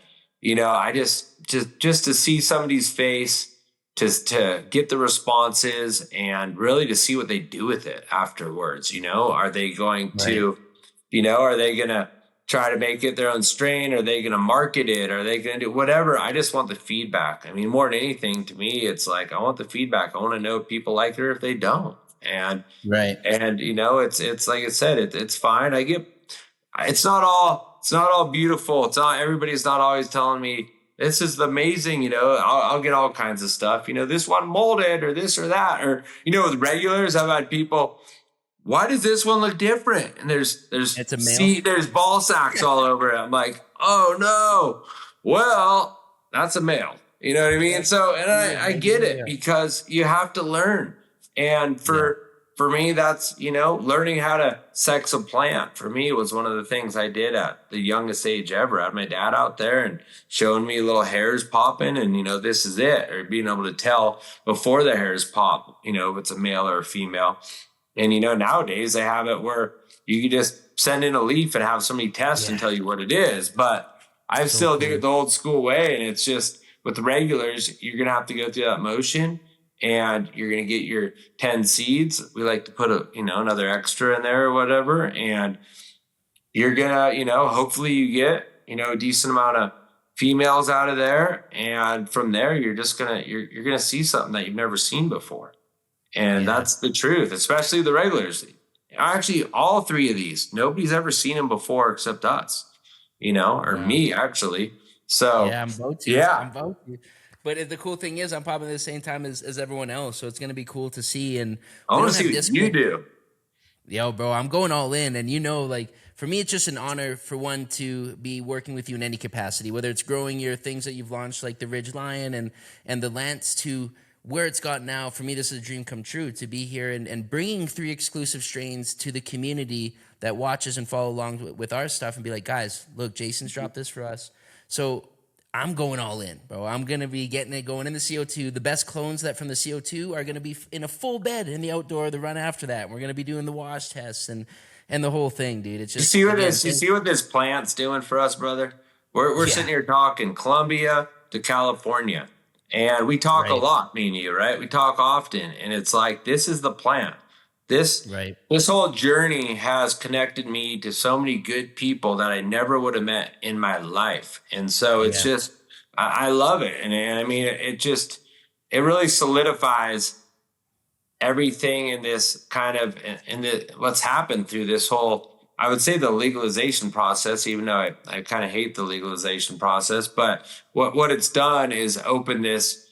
I just to see somebody's face, to get the responses and really to see what they do with it afterwards. Are they going to are they gonna try to make it their own strain? Are they going to market it? Are they going to do whatever? I just want the feedback. I mean, more than anything, to me, it's like, I want the feedback. I want to know if people like it or if they don't. And, it's like I said, it's fine. It's not all beautiful. Everybody's not always telling me this is amazing. I'll get all kinds of stuff, this one molded or this or that, or, with regulars, I've had people, why does this one look different? And there's ball sacks all over it. I'm like, oh no. Well, that's a male. You know what I mean? So, and I get it because you have to learn. And for me, that's, learning how to sex a plant. For me, it was one of the things I did at the youngest age ever. I had my dad out there and showing me little hairs popping and, this is it. Or being able to tell before the hairs pop, if it's a male or a female. And, nowadays they have it where you can just send in a leaf and have somebody test and tell you what it is. But I still do it the old school way. And it's just with the regulars, you're going to have to go through that motion and you're going to get your 10 seeds. We like to put another extra in there or whatever. And you're going to, hopefully you get, a decent amount of females out of there. And from there, you're just going to see something that you've never seen before. And that's the truth, especially the regulars. Actually, all 3 of these, nobody's ever seen them before except us, or me, actually. So, I'm both to you. I'm both to you. But the cool thing is I'm popping at the same time as everyone else. So it's going to be cool to see. And I want to see what you do. Yo, bro, I'm going all in. And, like, for me, it's just an honor for one to be working with you in any capacity, whether it's growing your things that you've launched, like the Ridgelion and the Lantz to where it's got now. For me, this is a dream come true to be here and bringing 3 exclusive strains to the community that watches and follow along with our stuff and be like, guys, look, Jason's dropped this for us. So I'm going all in, bro. I'm going to be getting it going in the CO2. The best clones that from the CO2 are going to be in a full bed in the outdoor the run after that. We're going to be doing the wash tests and the whole thing, dude. It's just You see what this plant's doing for us, brother? We're sitting here talking Colombia to California. And we talk a lot, me and you, right? We talk often. And it's like, this is the plant. This whole journey has connected me to so many good people that I never would have met in my life. And so it's just, I love it. And I mean, it really solidifies everything in this kind of, what's happened through this whole, I would say the legalization process, even though I kind of hate the legalization process, but what it's done is open this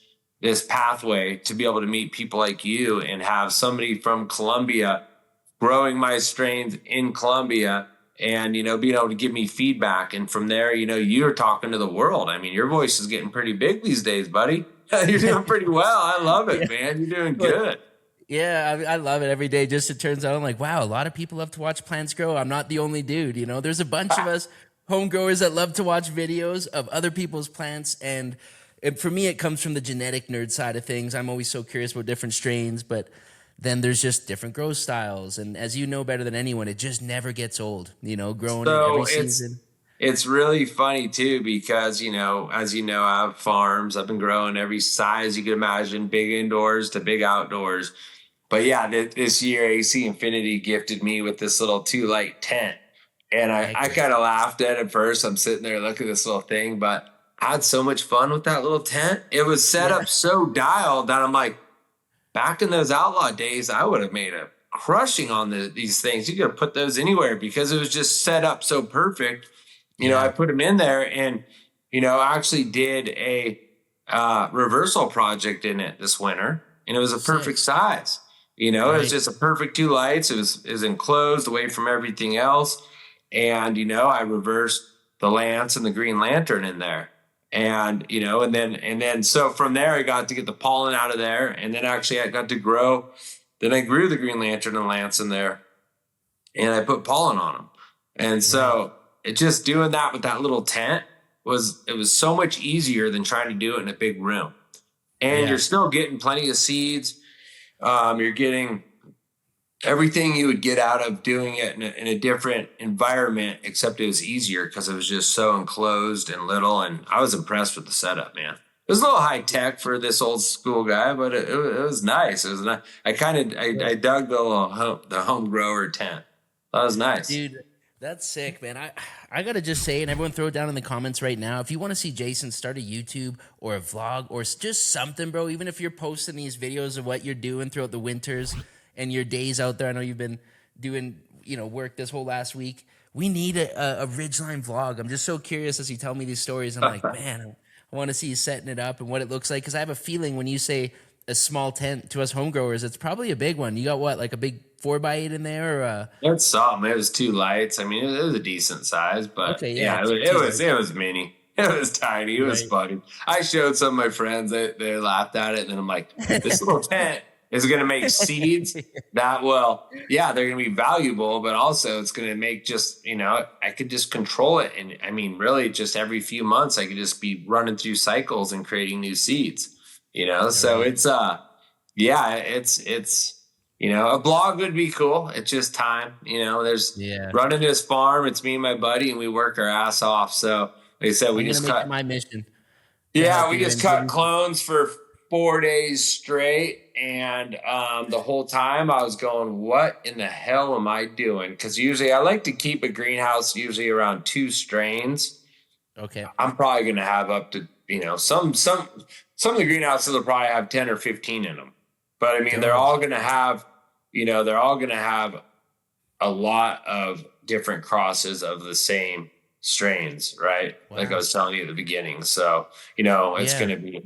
pathway to be able to meet people like you and have somebody from Colombia growing my strains in Colombia and, being able to give me feedback. And from there, you're talking to the world. I mean, your voice is getting pretty big these days, buddy. You're doing pretty well. I love it, man. You're doing good. Yeah, I love it every day. Just it turns out I'm like, wow, a lot of people love to watch plants grow. I'm not the only dude. There's a bunch of us home growers that love to watch videos of other people's plants. And for me, it comes from the genetic nerd side of things. I'm always so curious about different strains, but then there's just different growth styles. And as you know better than anyone, it just never gets old, growing every season. It's really funny too, because, as you know, I have farms. I've been growing every size you can imagine, big indoors to big outdoors. But yeah, this year AC Infinity gifted me with this little 2-light tent. And I kind of laughed at it first. I'm sitting there looking at this little thing, but I had so much fun with that little tent. It was set up so dialed that I'm like, back in those outlaw days, I would have made a crushing on these things. You could have put those anywhere because it was just set up so perfect. I put them in there and, I actually did a reversal project in it this winter, and it was a perfect size. It was just a perfect 2 lights. It was enclosed away from everything else. And, I reversed the Lantz and the Green Lantern in there. And, and then so from there, I got to get the pollen out of there. And then actually I got to grow. Then I grew the Green Lantern and Lantz in there, and I put pollen on them. And so it just doing that with that little tent was so much easier than trying to do it in a big room. And you're still getting plenty of seeds. You're getting everything you would get out of doing it in a different environment, except it was easier because it was just so enclosed and little. And I was impressed with the setup, man. It was a little high tech for this old school guy, but it was nice. It was nice. I dug the home grower tent. That was nice, dude. That's sick, man. I gotta just say, and everyone throw it down in the comments right now, if you want to see Jason start a YouTube or a vlog or just something, bro, even if you're posting these videos of what you're doing throughout the winters and your days out there. I know you've been doing, work this whole last week. We need a Ridgeline vlog. I'm just so curious as you tell me these stories. I'm like, man, I want to see you setting it up and what it looks like. Because I have a feeling when you say a small tent to us home growers, it's probably a big one. You got what, like a big 4x8 in there? Or It's something. It was 2 lights. I mean, it was a decent size, but it was mini. It was tiny. It was funny. I showed some of my friends. They laughed at it, and then I'm like, this little tent is going to make seeds that they're going to be valuable, but also it's going to make just, I could just control it. And I mean, really just every few months, I could just be running through cycles and creating new seeds, so it's, a blog would be cool. It's just time, there's running this farm. It's me and my buddy, and we work our ass off. So like I said, we just cut my mission. Yeah. We just cut clones for 4 days straight. And the whole time I was going, what in the hell am I doing? Because usually I like to keep a greenhouse usually around 2 strains. Okay. I'm probably going to have up to, some of the greenhouses will probably have 10 or 15 in them. But I mean, they're all going to have, a lot of different crosses of the same strains, right? Wow. Like I was telling you at the beginning. So, it's going to be,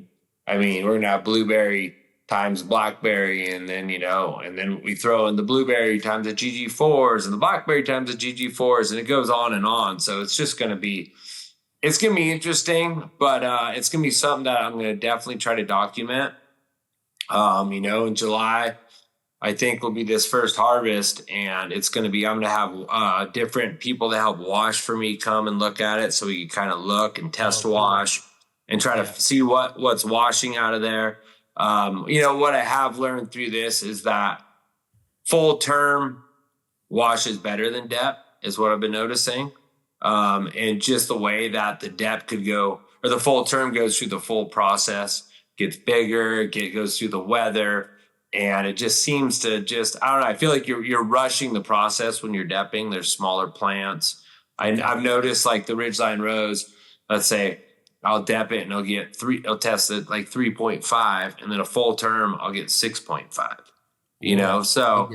we're going to have blueberry times blackberry, and then we throw in the blueberry times the GG4s and the blackberry times the GG4s, and it goes on and on. So it's just going to be, interesting, but it's going to be something that I'm going to definitely try to document. In July, I think will be this first harvest, and it's going to be, I'm going to have different people that help wash for me come and look at it, so we can kind of look and test wash. and try to see what's washing out of there. What I have learned through this is that full term washes better than depth is what I've been noticing. And just the way that the depth could go, or the full term goes through the full process, gets bigger, goes through the weather. And it just seems to I don't know. I feel like you're rushing the process when you're depping. There's smaller plants. I've noticed like the Ridgeline Rose, let's say I'll dep it and I'll test it like 3.5, and then a full term, I'll get 6.5, so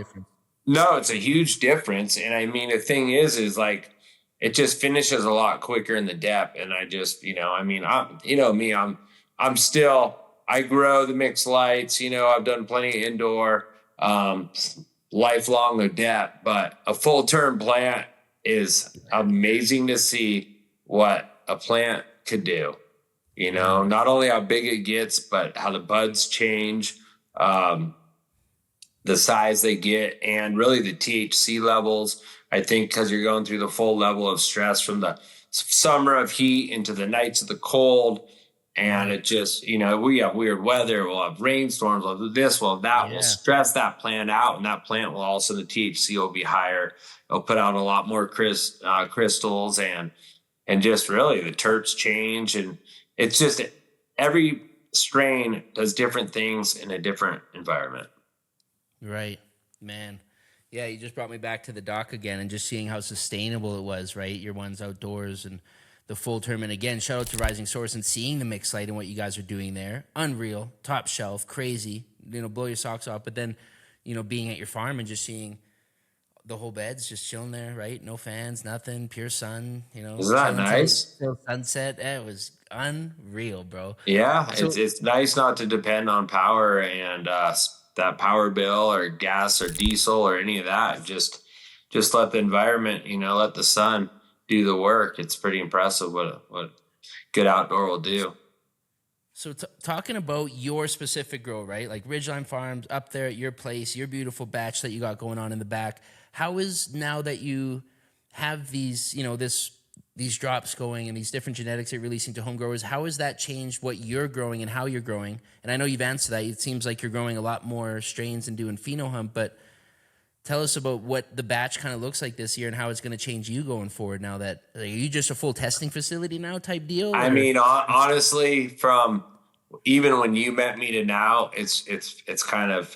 no, it's a huge difference. And I mean, the thing is like, it just finishes a lot quicker in the depth. And I just, I grow the mixed lights, I've done plenty of indoor, lifelong of depth, but a full term plant is amazing to see what a plant could do, not only how big it gets, but how the buds change, the size they get, and really the THC levels. I think because you're going through the full level of stress from the summer of heat into the nights of the cold. And it just, we have weird weather. We'll have rainstorms. We'll do this. Well, that will stress that plant out. And that plant will also, the THC will be higher. It'll put out a lot more crystals and just really the terps change. And it's just every strain does different things in a different environment. Right, man. Yeah, you just brought me back to the dock again and just seeing how sustainable it was, right? Your ones outdoors and the full term. And again, shout out to Rising Source and seeing the mixed light and what you guys are doing there. Unreal, top shelf, crazy, blow your socks off. But then, being at your farm and just seeing the whole beds just chilling there, right? No fans, nothing, pure sun, Isn't that nice? Till sunset. It was unreal, bro. Yeah, so, it's nice not to depend on power and that power bill or gas or diesel or any of that. Just let the environment, let the sun do the work. It's pretty impressive what good outdoor will do. So talking about your specific grow, right? Like Ridgeline Farms up there at your place, your beautiful batch that you got going on in the back. How is, now that you have these, these drops going and these different genetics you're releasing to home growers, how has that changed what you're growing and how you're growing? And I know you've answered that. It seems like you're growing a lot more strains and doing Pheno hemp, but tell us about what the batch kind of looks like this year and how it's going to change you going forward now that, are you just a full testing facility now type deal? Or? I mean, honestly, from even when you met me to now, it's kind of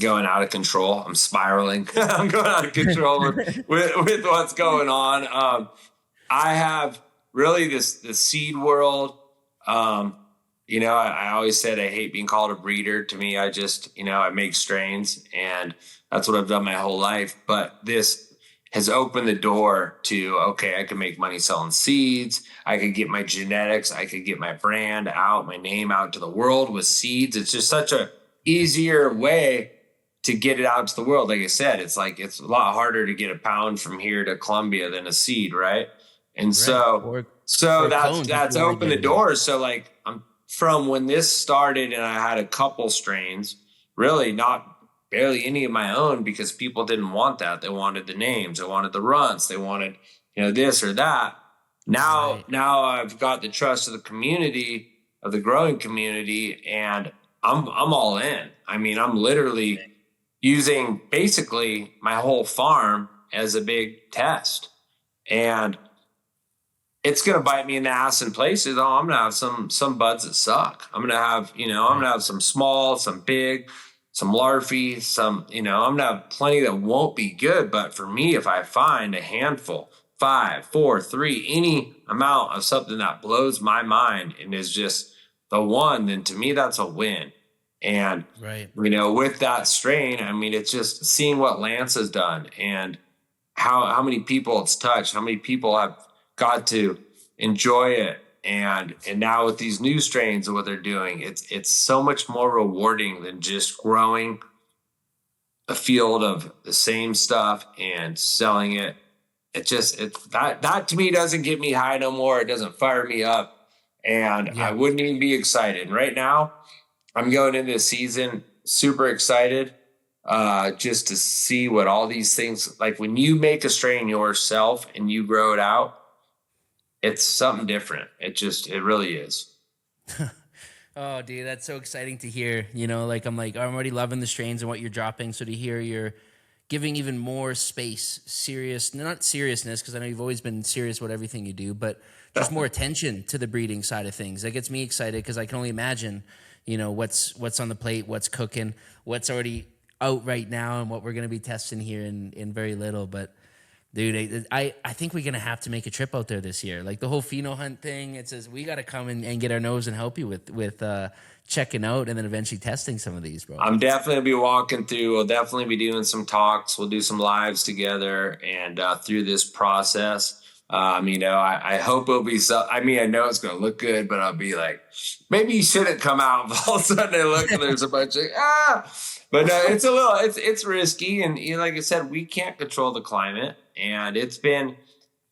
going out of control. I'm spiraling. I'm going out of control with what's going on. I have really the seed world. I always said I hate being called a breeder. To me, I just, I make strains, and that's what I've done my whole life. But this has opened the door to, okay, I can make money selling seeds. I could get my genetics. I could get my brand out, my name out to the world with seeds. It's just such a easier way to get it out to the world. Like I said, it's a lot harder to get a pound from here to Colombia than a seed, right? And right. So that's opened the door. So like from when this started and I had a couple strains, really not barely any of my own, because people didn't want that. They wanted the names. They wanted the Runtz. They wanted, this or that. Now I've got the trust of the community, of the growing community, and I'm all in. I mean, I'm literally using basically my whole farm as a big test. And it's going to bite me in the ass in places. Oh, I'm going to have some buds that suck. I'm going to have, I'm going to have some small, some big, some larvae, some, I'm going to have plenty that won't be good. But for me, if I find a handful, 5, 4, 3, any amount of something that blows my mind and is just the one, then to me, that's a win. And, with that strain, I mean, it's just seeing what Lantz has done and how many people it's touched, how many people have got to enjoy it. And now with these new strains and what they're doing, it's so much more rewarding than just growing a field of the same stuff and selling it. That to me doesn't get me high no more. It doesn't fire me up, and I wouldn't even be excited. Right now, I'm going into the season super excited, just to see what all these things, like when you make a strain yourself and you grow it out, it's something different. It really is. Oh, dude, that's so exciting to hear. You know, I'm already loving the strains and what you're dropping. So to hear you're giving even more space, not seriousness, because I know you've always been serious with everything you do, but just more attention to the breeding side of things. That gets me excited because I can only imagine, you know, what's on the plate, what's cooking, what's already out right now, and what we're going to be testing here in very little. But dude, I think we're gonna have to make a trip out there this year. Like the whole Pheno hunt thing, it says we gotta come and get our nose and help you with checking out and then eventually testing some of these, bro. I'm definitely gonna be walking through. We'll definitely be doing some talks. We'll do some lives together and through this process. You know, I hope it'll be so. I mean, I know it's gonna look good, but I'll be like, maybe you shouldn't come out. All of a sudden, I look and there's a bunch of But no, it's risky, and you know, like I said, we can't control the climate, and it's been,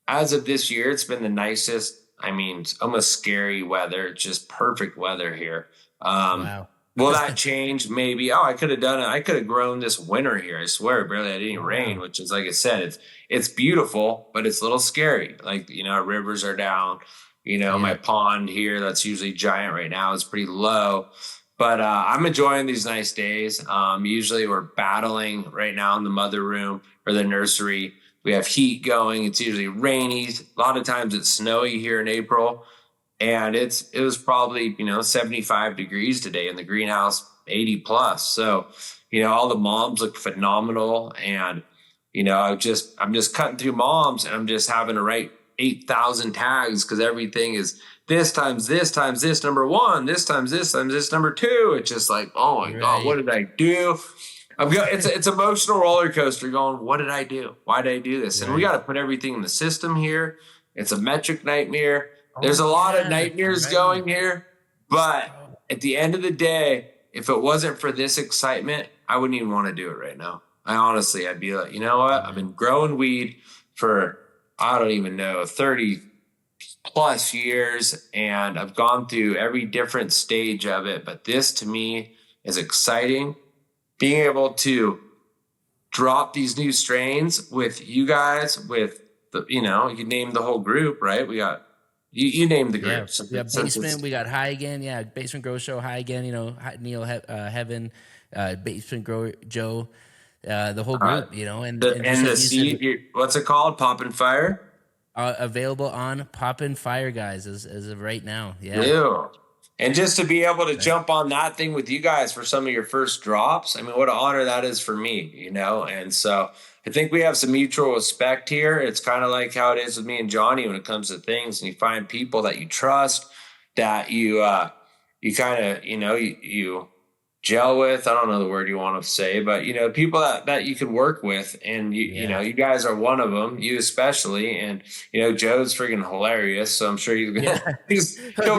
as of this year, it's been the nicest. I mean, it's almost scary weather. It's just perfect weather here. Wow. Will that change? Maybe. Oh, I could have done it. I could have grown this winter here. I swear, barely had any rain, which is, like I said, it's beautiful, but it's a little scary. Like, you know, our rivers are down. You know, my pond here, that's usually giant right now, is pretty low. But I'm enjoying these nice days. Usually we're battling right now in the mother room or the nursery. We have heat going. It's usually rainy. A lot of times it's snowy here in April. And it was probably, you know, 75 degrees today in the greenhouse, 80 plus. So, you know, all the moms look phenomenal. And, you know, I'm just cutting through moms, and I'm just having to write 8,000 tags because everything is this times this number one, this times this number two. It's just like, oh my God, what did I do? It's emotional roller coaster going, what did I do? Why did I do this? And we got to put everything in the system here. It's a metric nightmare. There's a lot of nightmares going here, but at the end of the day, if it wasn't for this excitement, I wouldn't even want to do it right now. I'd be like, you know what? I've been growing weed for, I don't even know, 30 plus years, and I've gone through every different stage of it. But this to me is exciting. Being able to drop these new strains with you guys, with the, you know, you name the whole group, right? We got, you named the group. Yeah, Basement, we got High Again. Yeah, Basement Grow Show, High Again, you know, Neil Heaven, Basement Grow Joe, the whole group, you know. And the seed, what's it called? PoppinFire? Available on PoppinFire, guys, as of right now. Yeah. Ew. And just to be able to jump on that thing with you guys for some of your first drops, I mean, what an honor that is for me, you know? And so I think we have some mutual respect here. It's kind of like how it is with me and Johnny when it comes to things, and you find people that you trust, that you kind of, you know, you gel with. I don't know the word you want to say, but, you know, people that you can work with, and you know, you guys are one of them, you especially. And, you know, Joe's freaking hilarious. So I'm sure he'll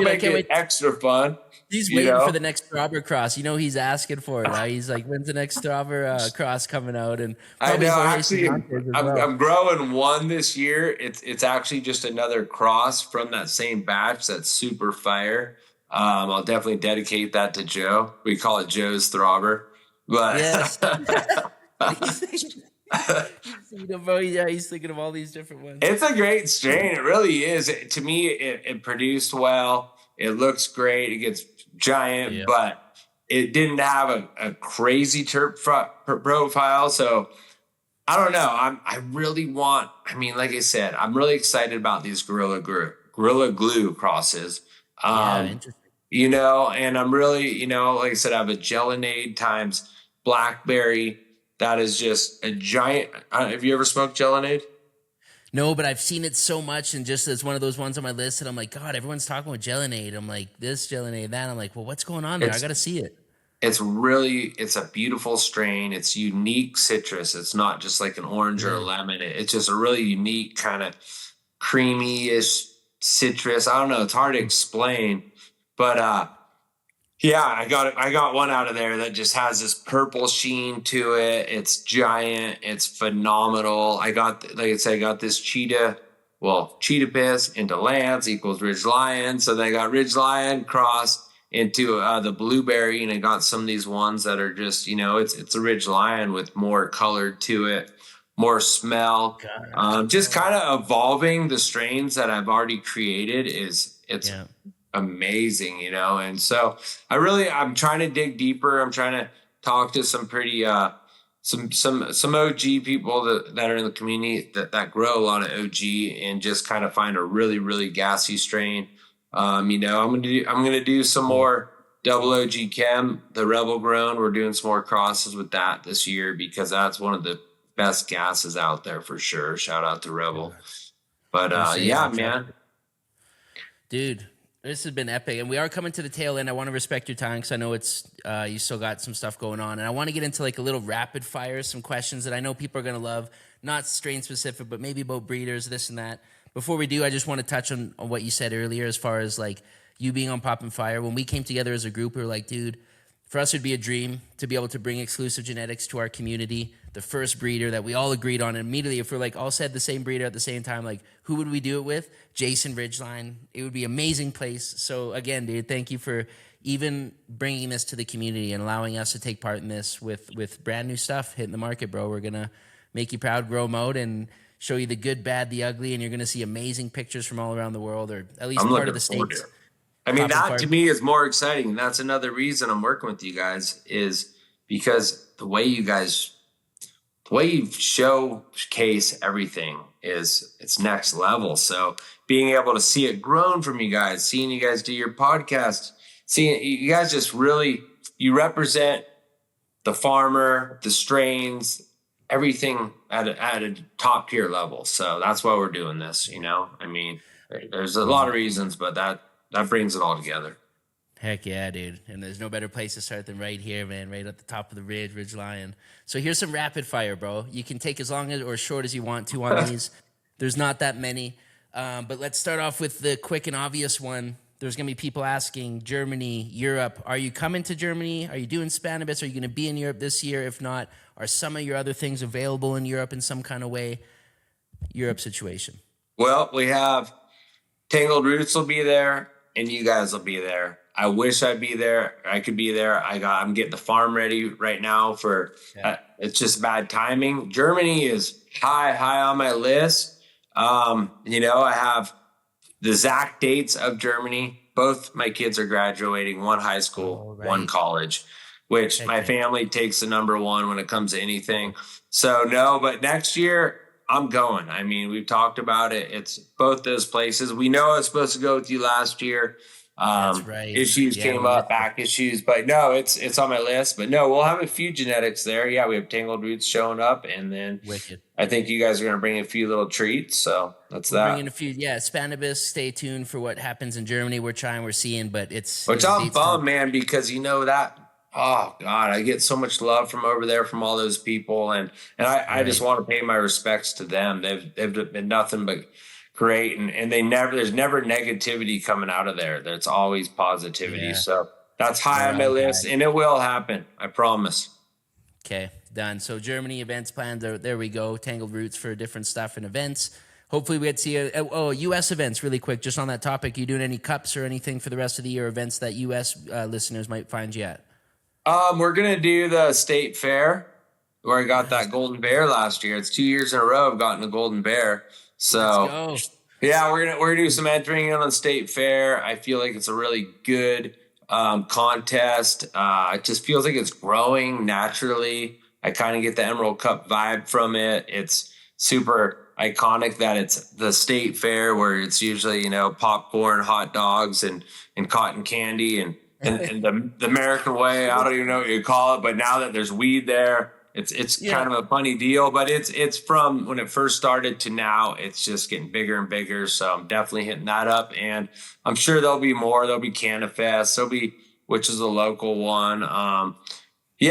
make it extra fun. He's waiting for the next Strawber cross. You know, he's asking for it. Right? He's like, when's the next Strawber cross coming out? And I know, actually, I'm growing one this year. It's actually just another cross from that same batch. That's super fire. I'll definitely dedicate that to Joe. We call it Joe's Strawber. But yes. He's thinking of all these different ones. It's a great strain. It really is. To me, it produced well. It looks great. It gets giant, but it didn't have a crazy terp profile. So I don't know. I mean, like I said, I'm really excited about these Gorilla Glue crosses. Interesting. You know, and I'm really, you know, like I said, I have a Gelonade times Blackberry. That is just a giant. Have you ever smoked Gelonade? No, but I've seen it so much, and just as one of those ones on my list, and I'm like, God, everyone's talking about Gelonade. I'm like, this Gelonade, that. I'm like, well, what's going on there? I got to see it. It's a beautiful strain. It's unique citrus. It's not just like an orange or a lemon. It's just a really unique kind of creamy-ish citrus. I don't know. It's hard to explain, but I got one out of there that just has this purple sheen to it. It's giant. It's phenomenal. I got this cheetah piss into Lantz equals Ridgelion. So then I got Ridgelion crossed into the blueberry, and I got some of these ones that are just, you know, it's a Ridgelion with more color to it, more smell. Just kind of evolving the strains that I've already created. amazing, And so I'm trying to dig deeper. I'm trying to talk to some pretty, some OG people that are in the community that grow a lot of OG and just kind of find a really, really gassy strain. I'm gonna do some more double OG chem, the Rebel grown. We're doing some more crosses with that this year because that's one of the best gases out there for sure. Shout out to Rebel. But man. Dude, this has been epic, and we are coming to the tail end. I want to respect your time because I know it's you still got some stuff going on, and I want to get into like a little rapid fire, some questions that I know people are gonna love, not strain specific, but maybe about breeders, this and that. Before we do, I just want to touch on what you said earlier as far as like you being on PoppinFire. When we came together as a group, we were like, dude, for us it'd be a dream to be able to bring exclusive genetics to our community. The first breeder that we all agreed on, and immediately, if we're like all said the same breeder at the same time, like who would we do it with? Jason Ridgeline. It would be an amazing place. So again, dude, thank you for even bringing this to the community and allowing us to take part in this with brand new stuff hitting the market, bro. We're gonna make you proud, grow mode, and show you the good, bad, the ugly, and you're gonna see amazing pictures from all around the world, or at least part of the states. I mean, that to me is more exciting. That's another reason I'm working with you guys is because the way you showcase everything it's next level. So being able to see it grown from you guys, seeing you guys do your podcast, seeing you guys just really, you represent the farmer, the strains, everything at a top tier level. So that's why we're doing this, I mean, there's a lot of reasons, but that brings it all together. Heck yeah, dude. And there's no better place to start than right here, man, right at the top of the Ridgeline. So here's some rapid fire, bro. You can take as long as or short as you want to on these. There's not that many. But let's start off with the quick and obvious one. There's going to be people asking, Germany, Europe, are you coming to Germany? Are you doing Spannabis? Are you going to be in Europe this year? If not, are some of your other things available in Europe in some kind of way? Europe situation. Well, we have Tangled Roots will be there, and you guys will be there. I wish I'd be there. I could be there. I'm getting the farm ready right now for, it's just bad timing. Germany is high on my list. I have the exact dates of Germany. Both my kids are graduating, one high school, one college, which my family takes the number one when it comes to anything. So no, but next year I'm going. I mean, we've talked about it. It's both those places. We know I was supposed to go with you last year. That's right. Issues came up, back issues, but no, it's on my list. But no, we'll have a few genetics there. Yeah, we have Tangled Roots showing up, and then Wicked. I think you guys are going to bring a few little treats. So that's that. Bringing a few, Spannabis. Stay tuned for what happens in Germany. We're seeing, but it's. Which I'm bummed, man, because that. Oh God, I get so much love from over there from all those people, and I just want to pay my respects to them. They've been nothing but great, and there's never negativity coming out of there. There's always positivity. So that's high on my list, and it will happen. I promise. Okay, done. So Germany events planned. There we go. Tangled Roots for different stuff and events. Hopefully we get to see U.S. events really quick. Just on that topic, you doing any cups or anything for the rest of the year? Events that U.S. Listeners might find you at? We're gonna do the state fair where I got that golden bear last year. It's 2 years in a row I've gotten a golden bear. So yeah, we're gonna do some entering in on state fair. I feel like it's a really good contest. It just feels like it's growing naturally. I kind of get the Emerald Cup vibe from it. It's super iconic that it's the state fair where it's usually, popcorn, hot dogs, and cotton candy and the American way. I don't even know what you call it, but now that there's weed there, it's kind of a funny deal. But it's from when it first started to now, it's just getting bigger and bigger. So I'm definitely hitting that up, and I'm sure there'll be more. There'll be Canafest, which is a local one. I'll be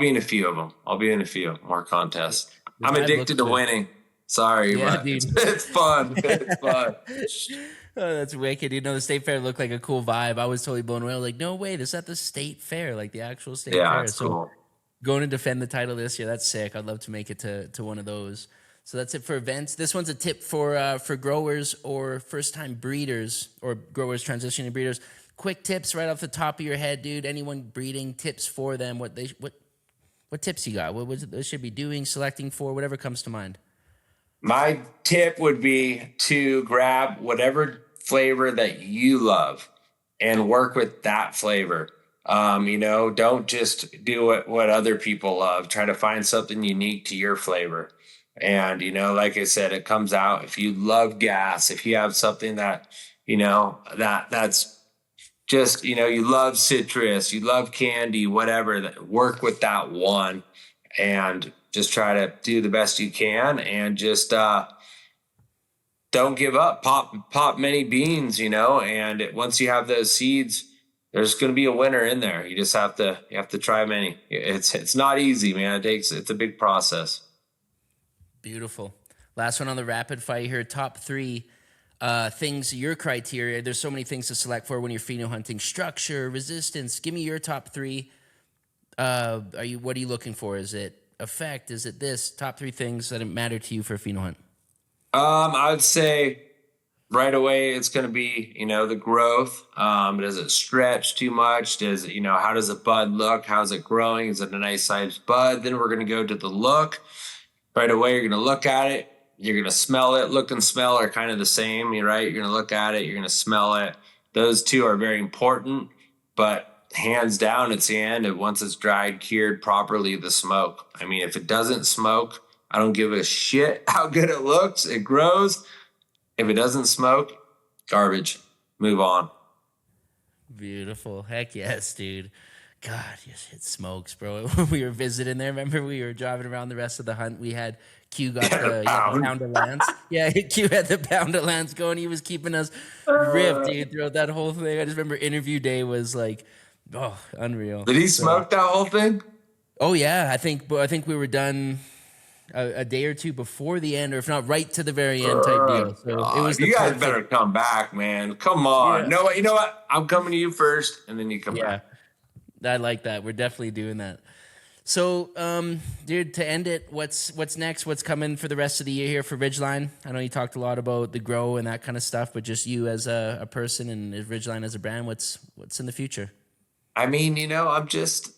in a few of them. I'll be in a few more contests. I'm addicted to winning. Sorry, but it's fun. It's fun. Oh, that's wicked. The state fair looked like a cool vibe. I was totally blown away. I was like, no way, this is at the state fair, like the actual state fair. Yeah, it's cool. Going to defend the title this year, that's sick. I'd love to make it to one of those. So that's it for events. This one's a tip for growers or first-time breeders or growers transitioning breeders. Quick tips right off the top of your head, dude. Anyone breeding, tips for them, what tips you got? What they should be doing, selecting for, whatever comes to mind. My tip would be to grab whatever flavor that you love and work with that flavor. Don't just do what other people love. Try to find something unique to your flavor. And, like I said, it comes out. If you love gas, if you have something that, that's just, you love citrus, you love candy, whatever, that work with that one and just try to do the best you can and just, don't give up, pop many beans, and once you have those seeds, there's going to be a winner in there. You just have to try many. It's not easy, man. It's a big process. Beautiful. Last one on the rapid fire here. Top 3 things, your criteria. There's so many things to select for when you're pheno hunting. Structure, resistance. Give me your top 3. What are you looking for? Is it effect? Is it this? Top 3 things that matter to you for a pheno hunt. I would say right away it's going to be, the growth. Does it stretch too much? How does a bud look? How's it growing? Is it a nice sized bud? Then we're going to go to the look. Right away, you're going to look at it. You're going to smell it. Look and smell are kind of the same, right? You're going to look at it. You're going to smell it. Those two are very important, but hands down, it's the end. And once it's dried, cured properly, the smoke. I mean, if it doesn't smoke, I don't give a shit how good it looks. It grows. If it doesn't smoke, garbage. Move on. Beautiful. Heck yes, dude. God, yes, it smokes, bro. When we were visiting there, remember we were driving around the rest of the hunt. We had Q got the pound of Lantz. Yeah, Q had the pound of Lantz going. He was keeping us ripped, dude, throughout that whole thing. I just remember interview day was like, unreal. Did he smoke that whole thing? Oh yeah, I think we were done a day or two before the end, or if not, right to the very end type deal. So it was. You guys better come back, man. Come on. Yeah. You know what? I'm coming to you first, and then you come back. I like that. We're definitely doing that. So, dude, to end it, what's next? What's coming for the rest of the year here for Ridgeline? I know you talked a lot about the grow and that kind of stuff, but just you as a person and Ridgeline as a brand, what's in the future? I mean, I'm just,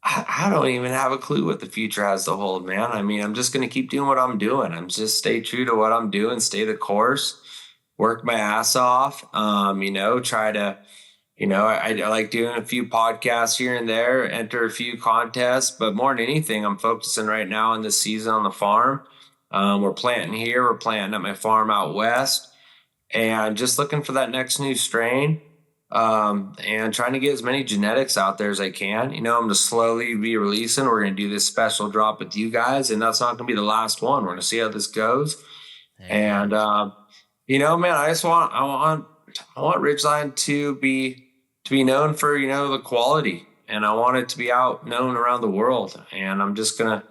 I don't even have a clue what the future has to hold, man. I mean, I'm just going to keep doing what I'm doing. I'm just stay true to what I'm doing, stay the course, work my ass off, try to, I like doing a few podcasts here and there, enter a few contests, but more than anything, I'm focusing right now on this season on the farm. We're planting here. We're planting at my farm out west and just looking for that next new strain and trying to get as many genetics out there as I can. I'm going to slowly be releasing. We're going to do this special drop with you guys, and that's not going to be the last one. We're going to see how this goes. And, man, I want Ridgeline to be known for, the quality, and I want it to be out known around the world. And I'm just going to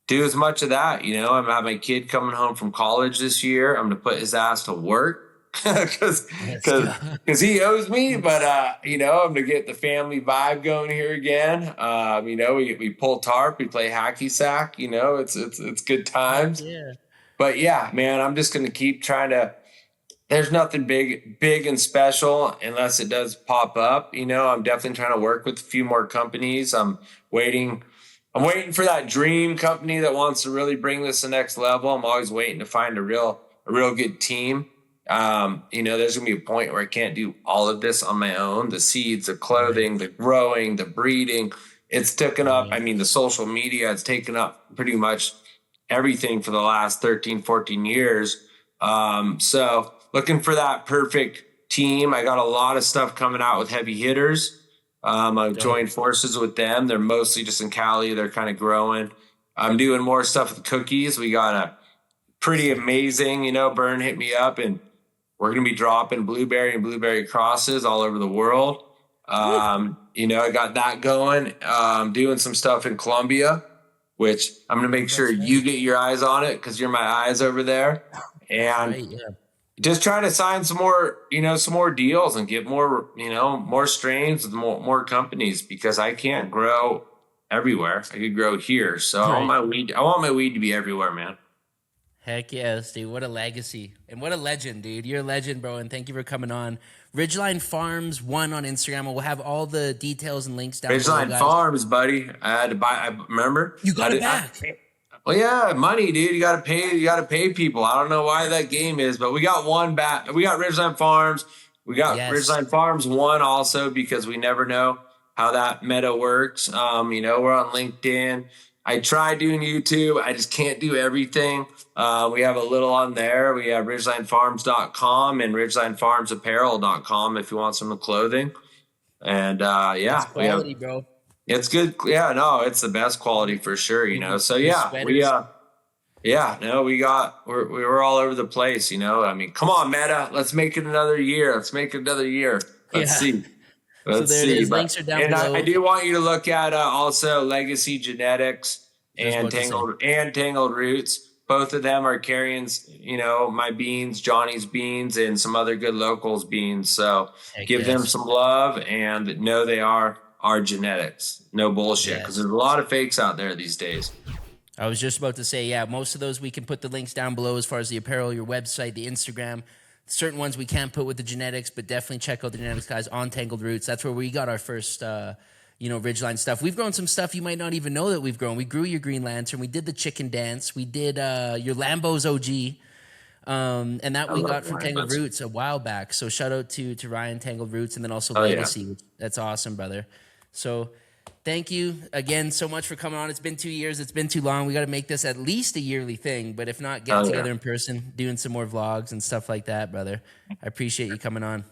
do as much of that. I'm going to have my kid coming home from college this year. I'm going to put his ass to work because he owes me, but, I'm going to get the family vibe going here again. We pull tarp, we play hacky sack, it's good times. Yeah. But yeah, man, I'm just going to keep trying to. There's nothing big and special unless it does pop up. I'm definitely trying to work with a few more companies. I'm waiting for that dream company that wants to really bring this to the next level. I'm always waiting to find a real good team. There's gonna be a point where I can't do all of this on my own. The seeds, the clothing, the growing, the breeding, it's taken up. I mean, the social media, it's taken up pretty much everything for the last 13, 14 years. So looking for that perfect team. I got a lot of stuff coming out with heavy hitters. I've joined forces with them. They're mostly just in Cali. They're kind of growing. I'm doing more stuff with cookies. We got a pretty amazing, Burn hit me up, and we're going to be dropping blueberry and blueberry crosses all over the world. I got that going. Doing some stuff in Colombia, which I'm going to make sure you get your eyes on it because you're my eyes over there. And just trying to sign some more deals and get more, more strains with more companies, because I can't grow everywhere. I could grow here. So I want my weed to be everywhere, man. Heck yes, dude. What a legacy. And what a legend, dude. You're a legend, bro. And thank you for coming on. Ridgeline Farms 1 on Instagram. We'll have all the details and links down below, Ridgeline Farms, buddy. I had to buy, remember? You got it back. Well, yeah, money, dude. You gotta pay. You gotta pay people. I don't know why that game is, but we got one back. We got Ridgeline Farms. We got Ridgeline Farms one also because we never know how that meta works. We're on LinkedIn. I try doing YouTube. I just can't do everything. We have a little on there. We have RidgelineFarms.com and RidgelineFarmsApparel.com if you want some clothing. And It's quality, bro. It's good. Yeah, no, it's the best quality for sure, So we're all over the place, I mean, come on, Meta, let's make it another year. Let's see. Let's see. Links are down below. I do want you to look at also Legacy Genetics and Tangled Roots. Both of them are carrying, my beans, Johnny's beans, and some other good locals beans. So give them some love and know they are our genetics. No bullshit, because there's a lot of fakes out there these days. I was just about to say, most of those we can put the links down below as far as the apparel, your website, the Instagram. Certain ones we can't put with the genetics, but definitely check out the genetics guys on Tangled Roots. That's where we got our first, Ridgeline stuff. We've grown some stuff you might not even know that we've grown. We grew your Green Lantern. We did the Chicken Dance. We did your Lambo's OG. And that we got from Tangled Roots a while back. So shout out to Ryan Tangled Roots and then also Legacy. Yeah. That's awesome, brother. So thank you again so much for coming on. It's been 2 years. It's been too long. We got to make this at least a yearly thing, but if not, get together in person, doing some more vlogs and stuff like that, brother. I appreciate you coming on.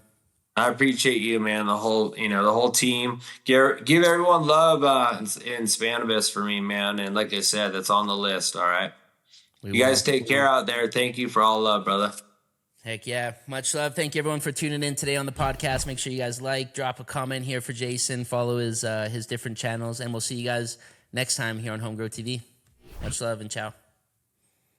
I appreciate you, man. The whole team. Give everyone love in Spannabis for me, man. And like I said, that's on the list. All right. You guys take care out there. Thank you for all love, brother. Heck yeah. Much love. Thank you, everyone, for tuning in today on the podcast. Make sure you guys drop a comment here for Jason, follow his different channels, and we'll see you guys next time here on Homegrow TV. Much love and ciao.